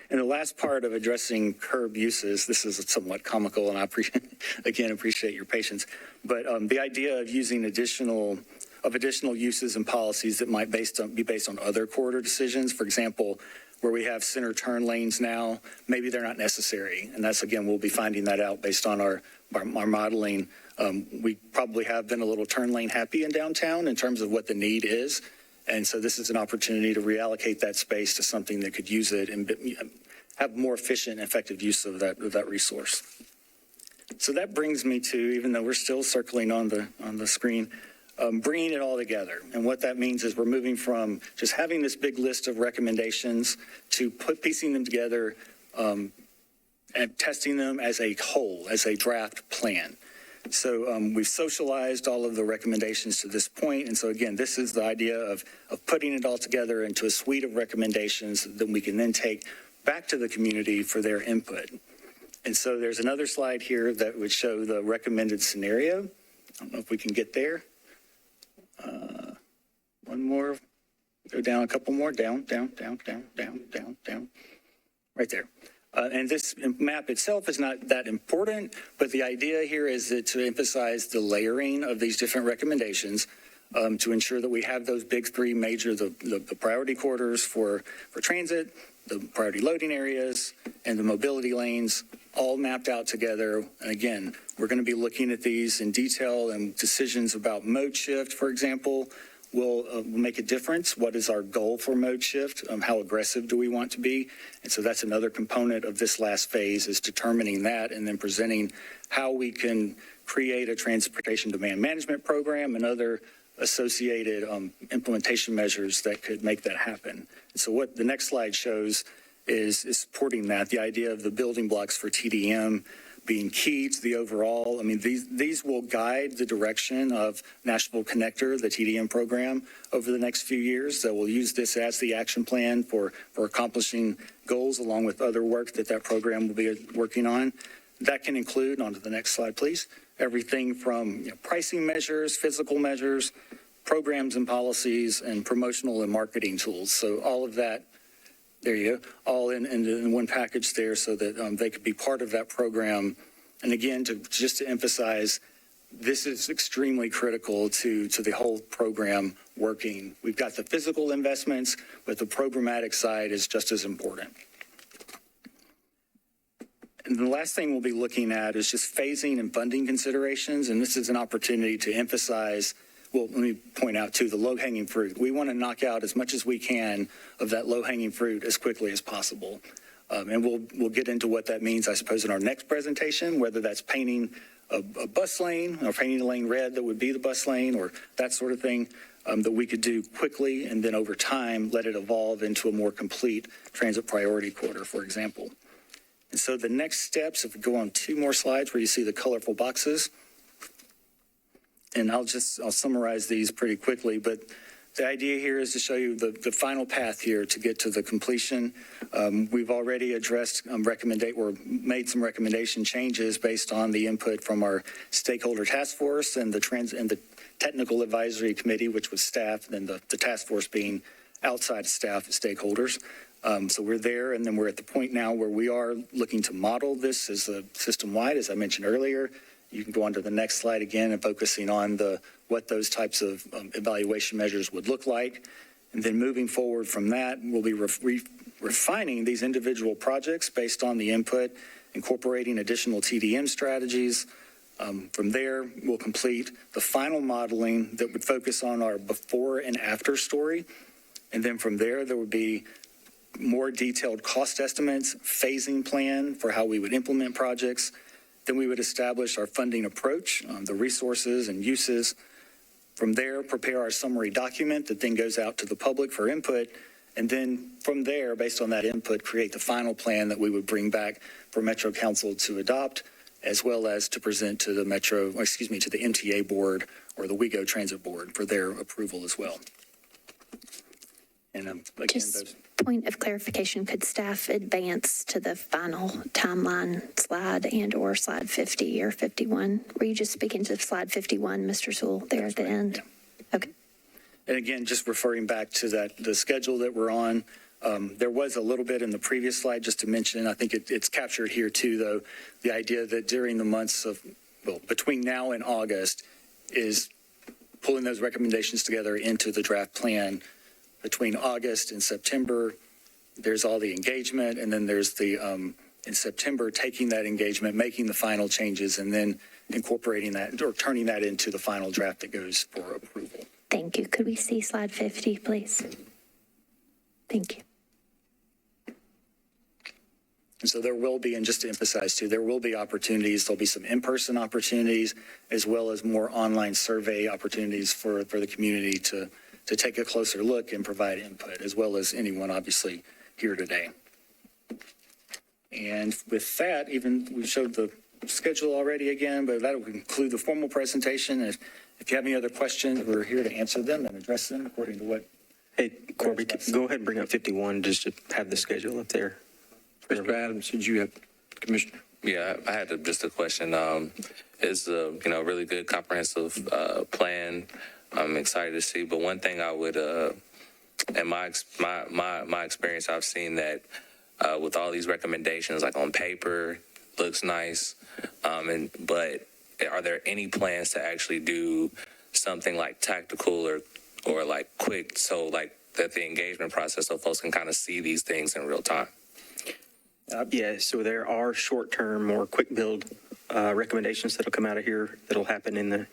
M: And the last part of addressing curb uses, this is somewhat comical, and I appreciate your patience, but the idea of using additional uses and policies that might be based on other corridor decisions, for example, where we have center turn lanes now, maybe they're not necessary. And that's, again, we'll be finding that out based on our modeling. We probably have been a little turn lane happy in downtown in terms of what the need is. And so this is an opportunity to reallocate that space to something that could use it and have more efficient and effective use of that resource. So that brings me to, even though we're still circling on the screen, bringing it all together. And what that means is we're moving from just having this big list of recommendations to piecing them together and testing them as a whole, as a draft plan. So we've socialized all of the recommendations to this point. And so, again, this is the idea of putting it all together into a suite of recommendations that we can then take back to the community for their input. And so there's another slide here that would show the recommended scenario. I don't know if we can get there. One more. Go down a couple more. Down. Right there. And this map itself is not that important, but the idea here is to emphasize the layering of these different recommendations to ensure that we have those big three major, the priority corridors for transit, the priority loading areas, and the mobility lanes all mapped out together. And again, we're going to be looking at these in detail, and decisions about mode shift, for example, will make a difference. What is our goal for mode shift? How aggressive do we want to be? And so that's another component of this last phase, is determining that and then presenting how we can create a transportation demand management program and other associated implementation measures that could make that happen. And so what the next slide shows is supporting that, the idea of the building blocks for TDM being key to the overall. I mean, these will guide the direction of Nashville Connector, the TDM program, over the next few years. That we'll use this as the action plan for accomplishing goals, along with other work that program will be working on. That can include, onto the next slide, please, everything from pricing measures, physical measures, programs and policies, and promotional and marketing tools. So all of that, there you go, all in one package there, so that they could be part of that program. And again, just to emphasize, this is extremely critical to the whole program working. We've got the physical investments, but the programmatic side is just as important. And the last thing we'll be looking at is just phasing and funding considerations. And this is an opportunity to emphasize, well, let me point out too, the low-hanging fruit. We want to knock out as much as we can of that low-hanging fruit as quickly as possible. And we'll get into what that means, I suppose, in our next presentation, whether that's painting a bus lane or painting a lane red that would be the bus lane or that sort of thing that we could do quickly and then over time let it evolve into a more complete transit priority quarter, for example. And so the next steps, if we go on 2 more slides where you see the colorful boxes, and I'll summarize these pretty quickly, but the idea here is to show you the final path here to get to the completion. We've already addressed, made some recommendation changes based on the input from our stakeholder task force and the technical advisory committee, which was staff, and the task force being outside staff stakeholders. So we're there, and then we're at the point now where we are looking to model this as a system-wide, as I mentioned earlier. You can go on to the next slide again and focusing on what those types of evaluation measures would look like. And then moving forward from that, we'll be refining these individual projects based on the input, incorporating additional TDM strategies. From there, we'll complete the final modeling that would focus on our before and after story. And then from there would be more detailed cost estimates, phasing plan for how we would implement projects. Then we would establish our funding approach, the resources and uses. From there, prepare our summary document that then goes out to the public for input. And then from there, based on that input, create the final plan that we would bring back for Metro Council to adopt, as well as to present to the to the MTA board or the WeGo Transit Board for their approval as well. And again,
H: Just point of clarification, could staff advance to the final timeline slide and or slide 50 or 51? Were you just speaking to slide 51, Mr. Sewell, there at the end? Yeah. Okay.
M: And again, just referring back to the schedule that we're on, there was a little bit in the previous slide just to mention, I think it's captured here too, though, the idea that during the months of, between now and August is pulling those recommendations together into the draft plan. Between August and September, there's all the engagement, and then there's the, in September, taking that engagement, making the final changes, and then incorporating that or turning that into the final draft that goes for approval.
H: Thank you. Could we see slide 50, please? Thank you.
M: And so there will be, and just to emphasize too, there will be opportunities. There'll be some in-person opportunities as well as more online survey opportunities for the community to take a closer look and provide input, as well as anyone obviously here today. And with that, even we showed the schedule already again, but that will conclude the formal presentation. If you have any other questions, we're here to answer them and address them according to what.
K: Hey, Corby, go ahead and bring up 51 just to have the schedule up there.
A: Mr. Adams, did you have, Commissioner?
F: Yeah, I had just a question. It's a really good comprehensive plan. I'm excited to see, but one thing I would, in my experience, I've seen that with all these recommendations, like on paper, looks nice, but are there any plans to actually do something like tactical or like quick, so like that the engagement process, so folks can kind of see these things in real time?
K: Yeah, so there are short-term or quick build recommendations that'll come out of here that'll happen in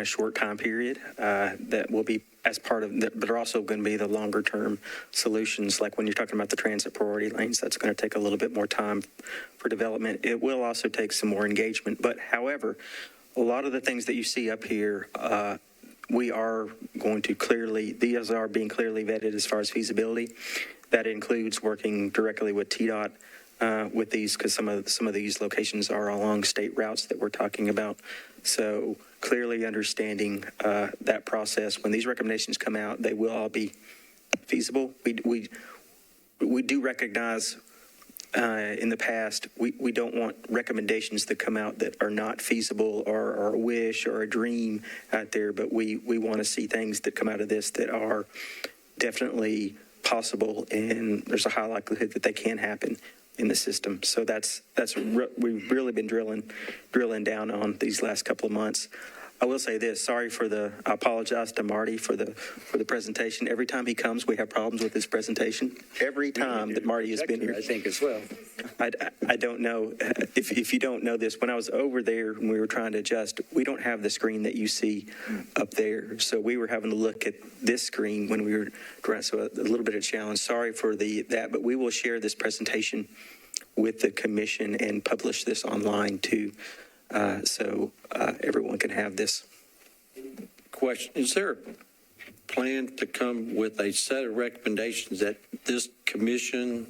K: a short time period that will be as part of that, but are also going to be the longer term solutions. Like when you're talking about the transit priority lanes, that's going to take a little bit more time for development. It will also take some more engagement. But however, a lot of the things that you see up here, we are going to these are being clearly vetted as far as feasibility. That includes working directly with TDOT with these, because some of these locations are along state routes that we're talking about. So clearly understanding that process. When these recommendations come out, they will all be feasible. We do recognize in the past, we don't want recommendations that come out that are not feasible or a wish or a dream out there, but we want to see things that come out of this that are definitely possible, and there's a high likelihood that they can happen. in the system. So we've really been drilling down on these last couple of months. I will say this, I apologize to Marty for the presentation. Every time he comes, we have problems with his presentation. Every time that Marty has been here.
M: I think as well.
K: I don't know, if you don't know this, when I was over there and we were trying to adjust, we don't have the screen that you see up there. So we were having to look at this screen when we were trying, so a little bit of challenge. Sorry for that, but we will share this presentation with the commission and publish this online too. So everyone can have this.
A: Question, is there a plan to come with a set of recommendations that this commission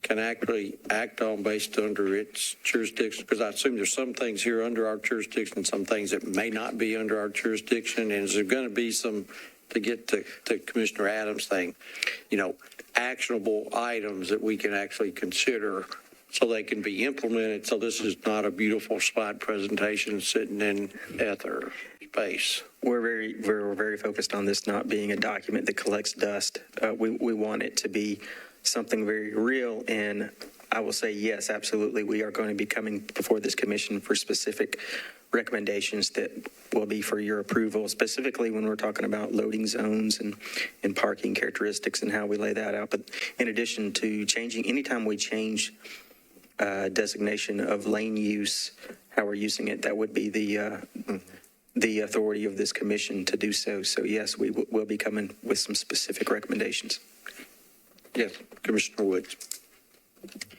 A: can actually act on based under its jurisdiction? Because I assume there's some things here under our jurisdiction, some things that may not be under our jurisdiction. And is there going to be some, to get to Commissioner Adams' thing, actionable items that we can actually consider so they can be implemented, so this is not a beautiful slide presentation sitting in ether space?
K: We're very focused on this not being a document that collects dust. We want it to be something very real, and I will say yes, absolutely. We are going to be coming before this commission for specific recommendations that will be for your approval, specifically when we're talking about loading zones and parking characteristics and how we lay that out. But in addition to changing, anytime we change designation of lane use, how we're using it, that would be the authority of this commission to do so. So yes, we will be coming with some specific recommendations.
A: Yes, Commissioner Woods.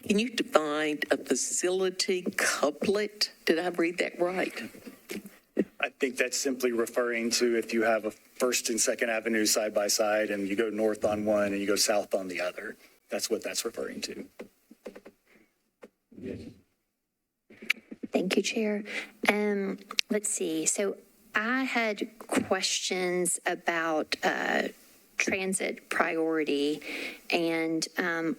B: Can you define a facility couplet? Did I read that right?
M: I think that's simply referring to if you have a First and Second Avenue side by side and you go north on one and you go south on the other. That's what that's referring to.
H: Thank you, Chair. Let's see. So I had questions about transit priority and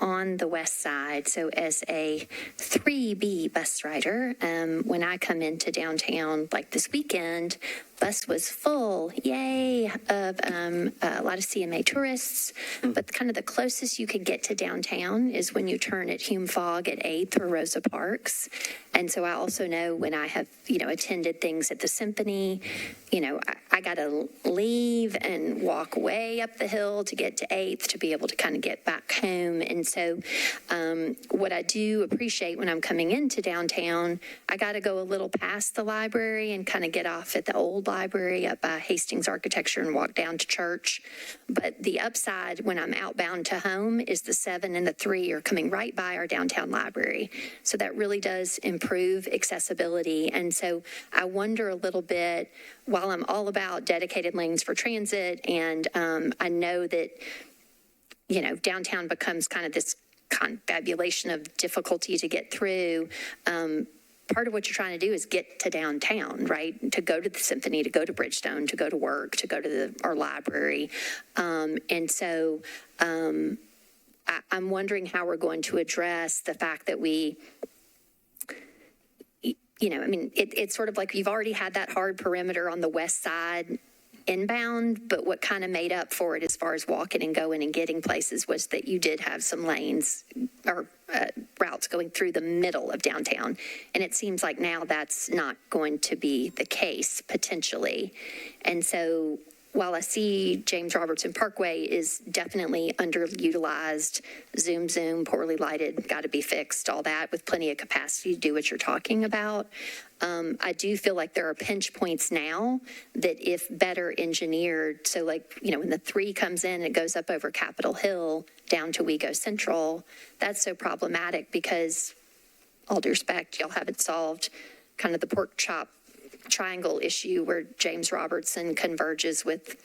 H: on the west side. So as a 3B bus rider, when I come into downtown like this weekend, bus was full, yay, of a lot of CMA tourists. But kind of the closest you could get to downtown is when you turn at Hume Fogg at 8th or Rosa Parks. And so I also know when I have, attended things at the Symphony, I got to leave and walk way up the hill to get to 8th to be able to kind of get back home. And so what I do appreciate when I'm coming into downtown, I got to go a little past the library and kind of get off at the old library up by Hastings Architecture and walk down to church. But the upside when I'm outbound to home is the 7 and the 3 are coming right by our downtown library. So that really does improve accessibility. And so I wonder a little bit, while I'm all about dedicated lanes for transit, and I know that, downtown becomes kind of this confabulation of difficulty to get through. Part of what you're trying to do is get to downtown, right? To go to the Symphony, to go to Bridgestone, to go to work, to go to our library. And so I'm wondering how we're going to address the fact that it's sort of like you've already had that hard perimeter on the west side inbound, but what kind of made up for it as far as walking and going and getting places was that you did have some lanes or routes going through the middle of downtown. And it seems like now that's not going to be the case potentially. And so while I see James Robertson Parkway is definitely underutilized, zoom, poorly lighted, got to be fixed, all that, with plenty of capacity to do what you're talking about. I do feel like there are pinch points now that if better engineered, so like, when the 3 comes in and it goes up over Capitol Hill down to Wego Central, that's so problematic because, all due respect, y'all haven't solved kind of the pork chop triangle issue where James Robertson converges with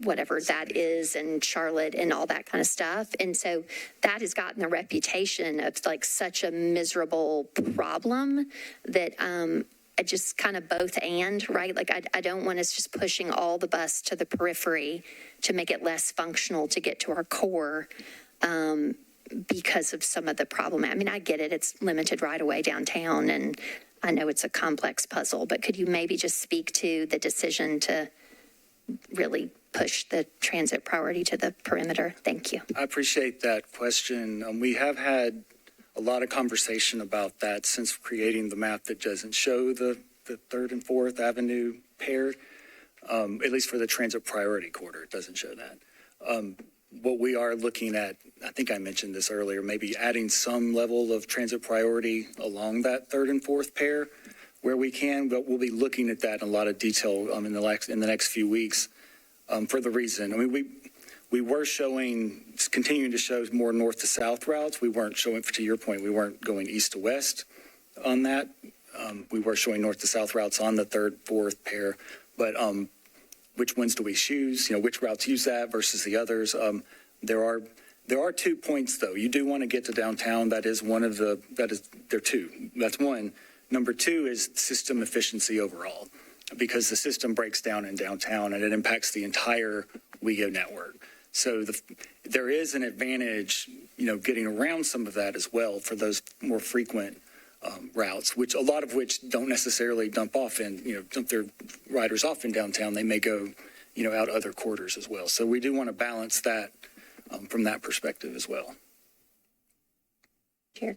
H: whatever that is and Charlotte and all that kind of stuff. And so that has gotten the reputation of like such a miserable problem that I just kind of both and, right? Like I don't want us just pushing all the bus to the periphery to make it less functional to get to our core because of some of the problem. I mean, I get it. It's limited right away downtown and I know it's a complex puzzle, but could you maybe just speak to the decision to really push the transit priority to the perimeter? Thank you.
M: I appreciate that question. We have had a lot of conversation about that since creating the map that doesn't show the 3rd and 4th Avenue paired, at least for the transit priority quarter, it doesn't show that. What we are looking at, I think I mentioned this earlier, maybe adding some level of transit priority along that 3rd and 4th pair where we can, but we'll be looking at that in a lot of detail in the next few weeks for the reason. I mean, we were continuing to show more north to south routes. We weren't showing, to your point, we weren't going east to west on that. We were showing north to south routes on the 3rd, 4th pair, but which ones do we choose? Which routes use that versus the others? There are 2 points though. You do want to get to downtown. There are 2. That's one. Number 2 is system efficiency overall, because the system breaks down in downtown and it impacts the entire WEGO network. So there is an advantage, getting around some of that as well for those more frequent routes, which a lot of which don't necessarily dump their riders off in downtown. They may go, out other quarters as well. So we do want to balance that from that perspective as well.
H: Chair.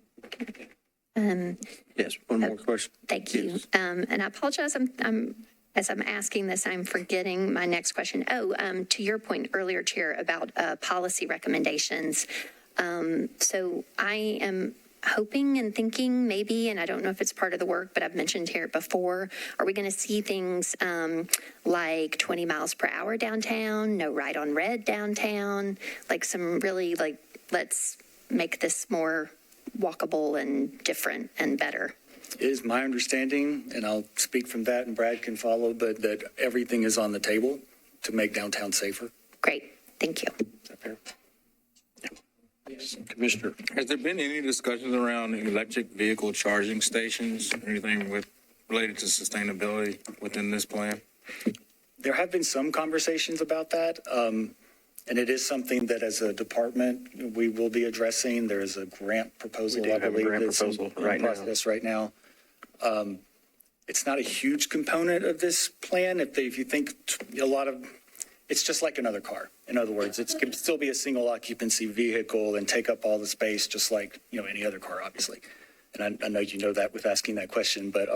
A: Yes, one more question.
H: Thank you.
A: Yes.
H: And I apologize. As I'm asking this, I'm forgetting my next question. To your point earlier, Chair, about policy recommendations. So I am hoping and thinking maybe, and I don't know if it's part of the work, but I've mentioned here before, are we going to see things like 20 miles per hour downtown, no right on red downtown, like some really let's make this more walkable and different and better?
M: It is my understanding, and I'll speak from that and Brad can follow, but that everything is on the table to make downtown safer.
H: Great. Thank you.
M: Is that fair?
A: Yes, Commissioner.
C: Has there been any discussions around electric vehicle charging stations or anything related to sustainability within this plan?
M: There have been some conversations about that, and it is something that as a department we will be addressing. There is a grant proposal,
K: We do
M: I
K: have a
M: believe,
K: grant
M: that's
K: proposal
M: in
K: right now.
M: process right now. It's not a huge component of this plan. If you think it's just like another car. In other words, it can still be a single occupancy vehicle and take up all the space just like, any other car, obviously. And I know you know that with asking that question, but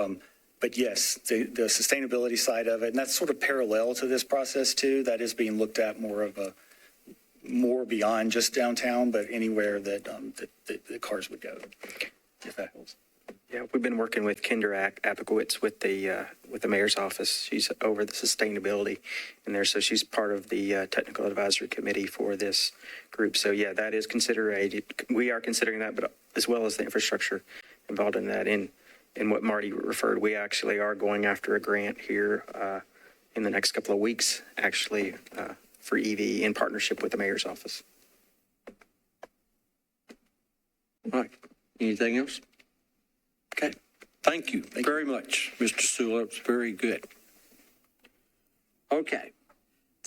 M: yes, the sustainability side of it, and that's sort of parallel to this process too. That is being looked at more beyond just downtown, but anywhere that the cars would go, if that helps.
K: Yeah, we've been working with Kendra Apikowitz with the mayor's office. She's over the sustainability in there, so she's part of the technical advisory committee for this group. So yeah, that is considered. We are considering that, but as well as the infrastructure involved in that. In what Marty referred, we actually are going after a grant here in the next couple of weeks, actually, for EV in partnership with the mayor's office.
A: All right. Anything else? Okay. Thank you very much, Mr. Sewell. It's very good. Okay.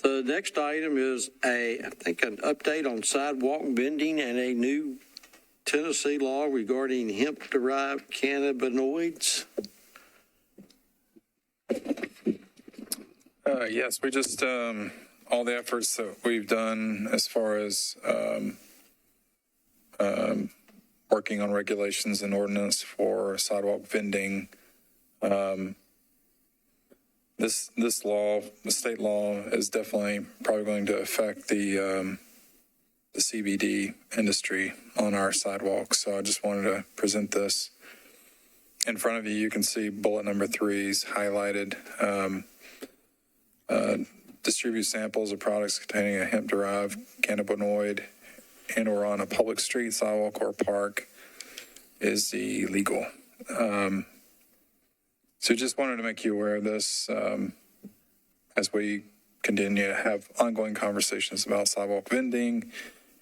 A: The next item is an update on sidewalk vending and a new Tennessee law regarding hemp-derived cannabinoids.
D: Yes, we just, all the efforts that we've done as far as working on regulations and ordinance for sidewalk vending. This law, the state law, is definitely probably going to affect the CBD industry on our sidewalks. So I just wanted to present this. In front of you, you can see bullet number 3 is highlighted. Distribute samples of products containing a hemp-derived cannabinoid and or on a public street, sidewalk, or park is illegal. So just wanted to make you aware of this as we continue to have ongoing conversations about sidewalk vending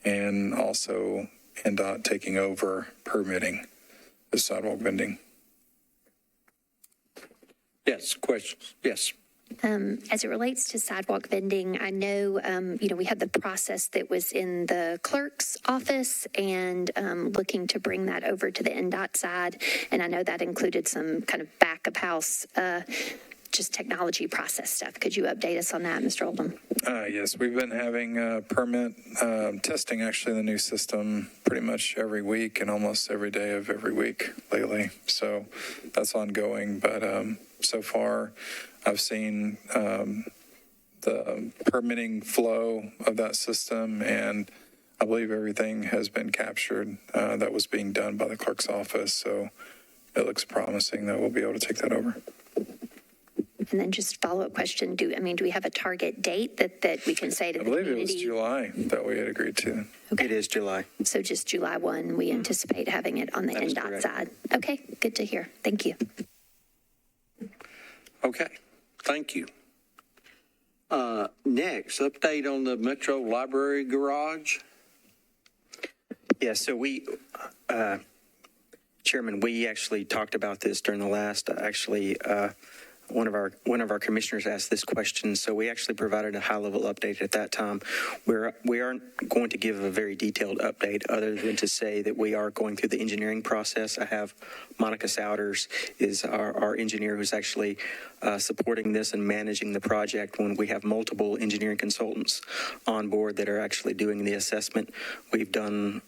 D: and also NDOT taking over permitting the sidewalk vending.
A: Yes, questions? Yes.
H: As it relates to sidewalk vending, I know, we had the process that was in the clerk's office and looking to bring that over to the NDOT side. And I know that included some kind of back of house just technology process stuff. Could you update us on that, Mr. Oldham?
D: Yes, we've been having permit testing, actually, the new system pretty much every week and almost every day of every week lately. So that's ongoing. But so far, I've seen the permitting flow of that system, and I believe everything has been captured that was being done by the clerk's office. So it looks promising that we'll be able to take that over.
H: And then just follow-up question, do we have a target date that we can say to the community?
D: I believe it was July that we had agreed to.
K: It is July.
H: So just July 1, we anticipate having it on the
K: That is
H: NDOT
K: correct.
H: side. Okay, good to hear. Thank you.
A: Okay, thank you. Next, update on the Metro Library Garage.
K: Yeah, so Chairman, we actually talked about this during the last, one of our commissioners asked this question, so we actually provided a high-level update at that time. We aren't going to give a very detailed update other than to say that we are going through the engineering process. I have Monica Souders is our engineer who's actually supporting this and managing the project when we have multiple engineering consultants on board that are actually doing the assessment. We've done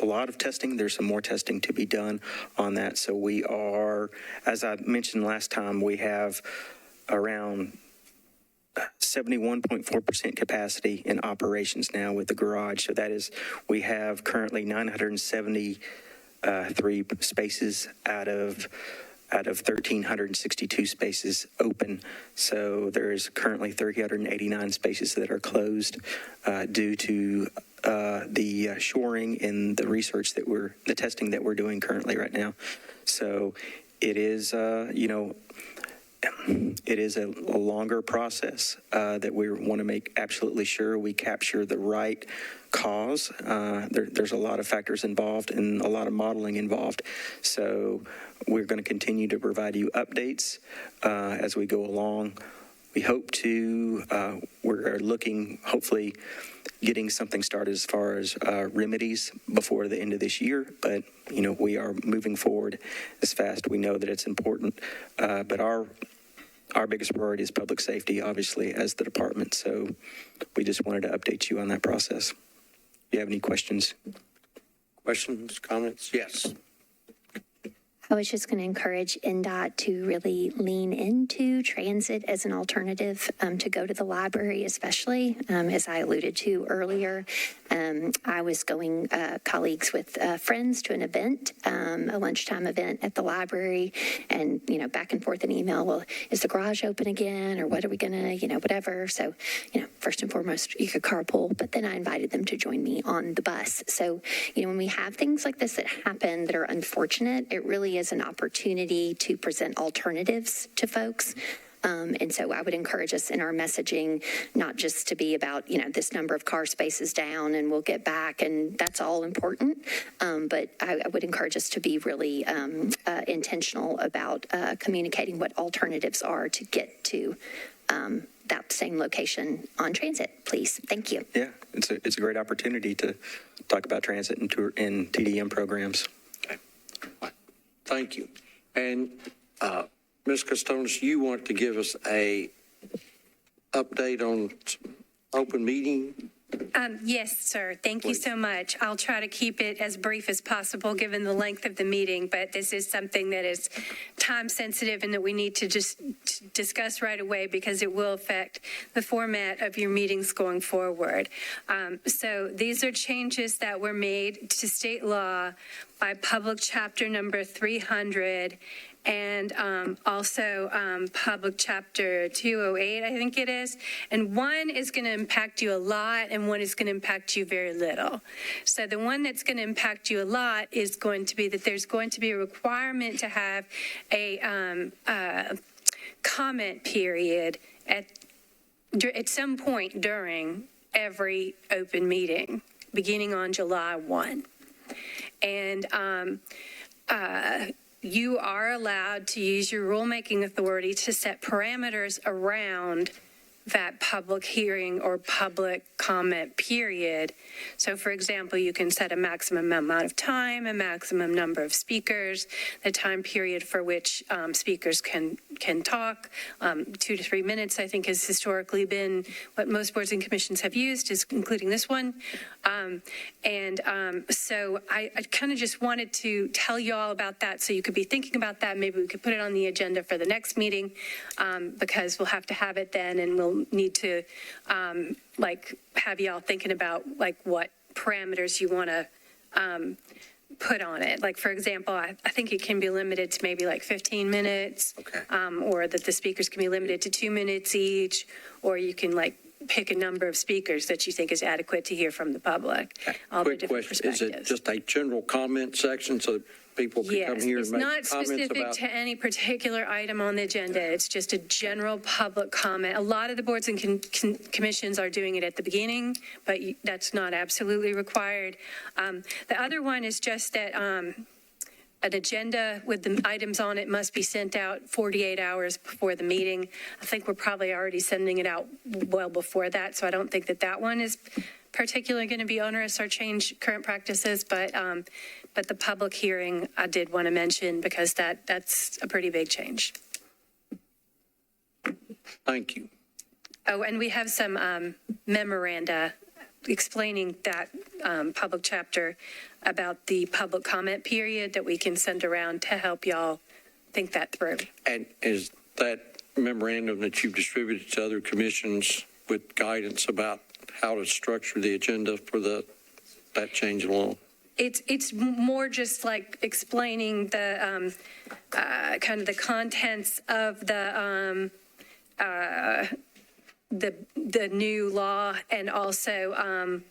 K: a lot of testing. There's some more testing to be done on that. So we are, as I mentioned last time, we have around 71.4% capacity in operations now with the garage. So that is, we have currently 973 spaces out of 1,362 spaces open. So there is currently 389 spaces that are closed due to the shoring and the research the testing that we're doing currently right now. So it is, it is a longer process that we want to make absolutely sure we capture the right cause. There's a lot of factors involved and a lot of modeling involved. So we're going to continue to provide you updates as we go along. We hope to, we're looking, hopefully, getting something started as far as remedies before the end of this year. But, we are moving forward as fast. We know that it's important. But our biggest priority is public safety, obviously, as the department. So we just wanted to update you on that process. Do you have any questions?
A: Questions, comments? Yes.
H: I was just going to encourage NDOT to really lean into transit as an alternative to go to the library, especially as I alluded to earlier. I was going colleagues with friends to an event, a lunchtime event at the library, and back and forth in email. Well, is the garage open again, or what are we gonna, whatever. So, first and foremost, you could carpool, but then I invited them to join me on the bus. So, when we have things like this that happen that are unfortunate, it really is an opportunity to present alternatives to folks. And so I would encourage us in our messaging, not just to be about, this number of car spaces down and we'll get back, and that's all important. But I would encourage us to be really intentional about communicating what alternatives are to get to that same location on transit, please. Thank you.
K: Yeah, it's a great opportunity to talk about transit and TDM programs.
A: Thank you. And Ms. Costones, you want to give us a update on open meeting?
J: Yes, sir. Thank you so much. I'll try to keep it as brief as possible given the length of the meeting, but this is something that is time sensitive and that we need to just discuss right away because it will affect the format of your meetings going forward. So these are changes that were made to state law by public chapter number 300 and also public chapter 208, I think it is. And one is going to impact you a lot and one is going to impact you very little. So the one that's going to impact you a lot is going to be that there's going to be a requirement to have a comment period at some point during every open meeting, beginning on July 1. And you are allowed to use your rulemaking authority to set parameters around that public hearing or public comment period. So for example, you can set a maximum amount of time, a maximum number of speakers, the time period for which speakers can talk. 2 to 3 minutes, I think, has historically been what most boards and commissions have used, including this one. So I kind of just wanted to tell you all about that so you could be thinking about that. Maybe we could put it on the agenda for the next meeting because we'll have to have it then, and we'll need to have y'all thinking about what parameters you want to put on it. Like, for example, I think it can be limited to maybe 15 minutes, or that the speakers can be limited to 2 minutes each, or you can pick a number of speakers that you think is adequate to hear from the public. All the
A: Quick
J: different
A: question, is
J: perspectives.
A: it just a general comment section so people can come here and make comments about?
J: It's not specific to any particular item on the agenda. It's just a general public comment. A lot of the boards and commissions are doing it at the beginning, but that's not absolutely required. The other one is just that an agenda with the items on it must be sent out 48 hours before the meeting. I think we're probably already sending it out well before that, so I don't think that one is particularly going to be onerous or change current practices, but the public hearing I did want to mention because that's a pretty big change.
A: Thank you.
J: Oh, and we have some memoranda explaining that public chapter about the public comment period that we can send around to help y'all think that through.
A: And is that memorandum that you've distributed to other commissions with guidance about how to structure the agenda for that change along?
J: It's more just explaining the kind of the contents of the new law, and also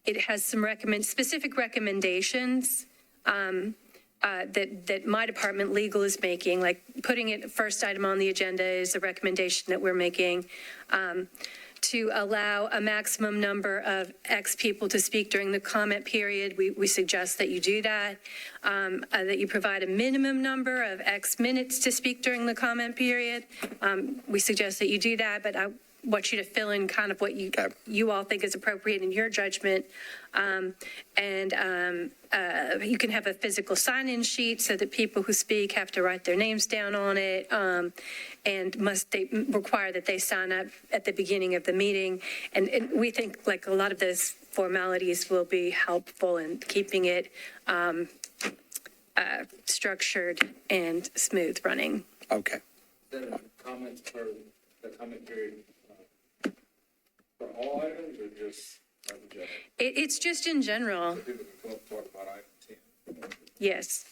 J: it has some specific recommendations that my department, legal, is making. Like putting it first item on the agenda is a recommendation that we're making to allow a maximum number of X people to speak during the comment period. We suggest that you do that, that you provide a minimum number of X minutes to speak during the comment period. We suggest that you do that, but I want you to fill in kind of what you all think is appropriate in your judgment. You can have a physical sign-in sheet so that people who speak have to write their names down on it, and they require that they sign up at the beginning of the meeting. And we think a lot of those formalities will be helpful in keeping it structured and smooth running.
A: Okay.
C: Comments for the comment period for all items or just?
J: It's just in general.
C: People can come up and talk about item 10.
J: Yes.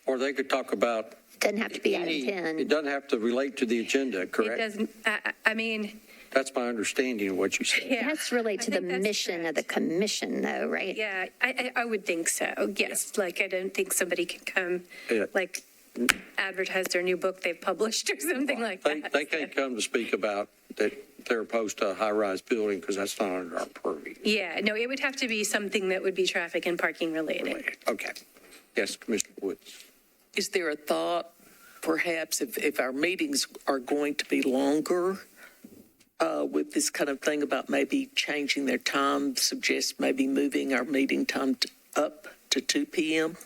A: Or they could talk about.
H: Doesn't have to be item
A: It
H: 10.
A: doesn't have to relate to the agenda, correct?
J: It doesn't, I mean.
A: That's my understanding of what you said.
H: It has to relate to the mission of the commission, though, right?
J: Yeah, I would think so. Yes. I don't think somebody can come, advertise their new book they've published or something like that.
A: They can't come to speak about that they're opposed to a high-rise building because that's not under our purview.
J: Yeah, no, it would have to be something that would be traffic and parking related.
A: Okay. Yes, Commissioner Woods.
B: Is there a thought, perhaps, if our meetings are going to be longer, with this kind of thing about maybe changing their time, suggest maybe moving our meeting time up to 2 p.m.?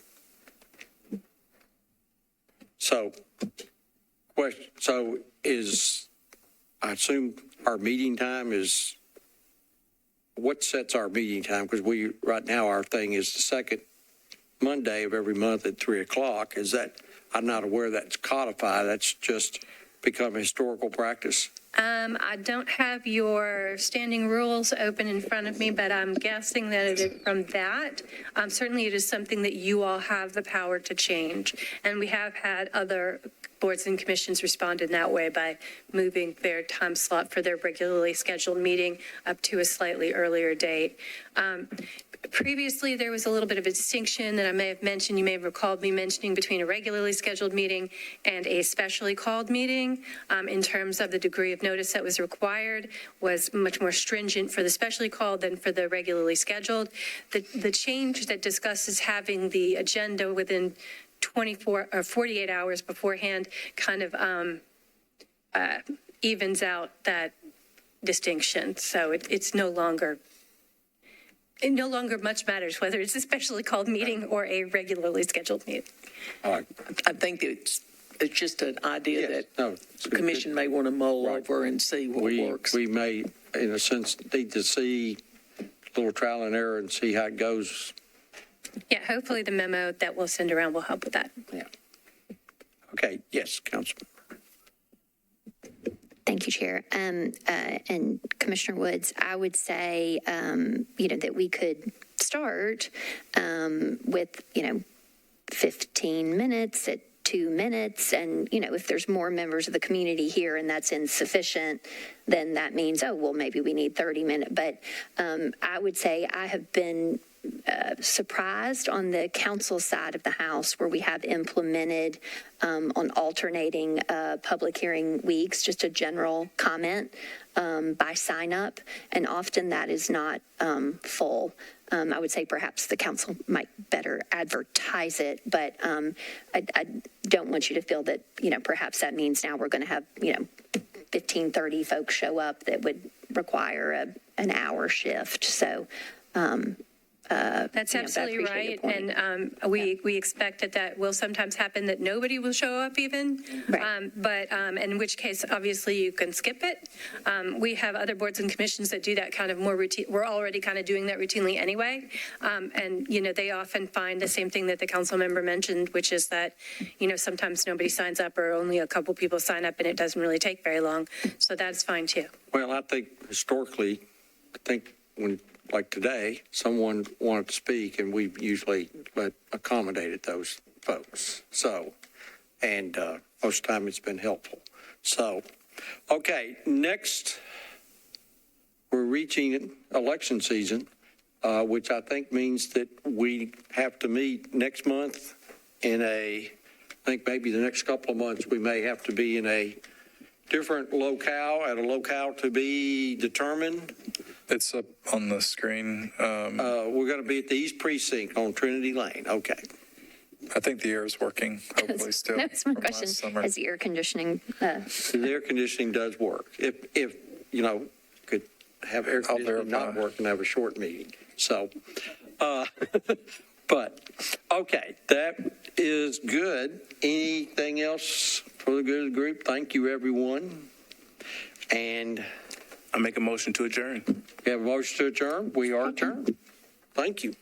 A: So I assume our meeting time is, what sets our meeting time? Because right now, our thing is the second Monday of every month at 3:00. Is that, I'm not aware that's codified. That's just become historical practice.
J: I don't have your standing rules open in front of me, but I'm guessing that it is from that. Certainly it is something that you all have the power to change. And we have had other boards and commissions respond in that way by moving their time slot for their regularly scheduled meeting up to a slightly earlier date. Previously, there was a little bit of a distinction that I may have mentioned, you may have recalled me mentioning, between a regularly scheduled meeting and a specially called meeting, in terms of the degree of notice that was required was much more stringent for the specially called than for the regularly scheduled. The change that discusses having the agenda within 24 or 48 hours beforehand kind of evens out that distinction. So it's no longer, it no longer much matters whether it's a specially called meeting or a regularly scheduled meeting.
B: I think it's just an idea
A: Yes.
B: that
A: No,
B: the commission may want to mull
A: Right.
B: over and see what works.
A: We may, in a sense, need to see a little trial and error and see how it goes.
J: Yeah, hopefully the memo that we'll send around will help with that.
A: Yeah. Okay, yes, Councilman.
H: Thank you, Chair. And Commissioner Woods, I would say, that we could start with, 15 minutes at 2 minutes. And, if there's more members of the community here and that's insufficient, then that means, maybe we need 30 minutes. But I would say I have been surprised on the council side of the House where we have implemented on alternating public hearing weeks, just a general comment by sign up. And often that is not full. I would say perhaps the council might better advertise it, but I don't want you to feel that, perhaps that means now we're going to have, 15, 30 folks show up that would require an hour shift. So,
J: That's absolutely right. And we expect that will sometimes happen, that nobody will show up even.
H: Right.
J: But in which case, obviously, you can skip it. We have other boards and commissions that do that kind of more routine. We're already kind of doing that routinely anyway. And, they often find the same thing that the council member mentioned, which is that, sometimes nobody signs up or only a couple people sign up and it doesn't really take very long. So that's fine too.
A: Well, I think historically, when, like today, someone wanted to speak, and we usually accommodated those folks. So, and most of the time it's been helpful. So, okay, next, we're reaching election season, which I think means that we have to meet next month I think maybe the next couple of months, we may have to be in a different locale, at a locale to be determined.
D: It's up on the screen.
A: We're going to be at the East Precinct on Trinity Lane. Okay.
D: I think the air is working, hopefully still.
H: That's my
D: from last
H: question.
D: summer.
H: Has the air conditioning?
A: The air conditioning does work. If could have air conditioning not work and have a short meeting. So, but, okay, that is good. Anything else for the good of the group? Thank you, everyone. And
L: I make a motion to adjourn.
A: we have a motion to adjourn. We are adjourned. Thank you.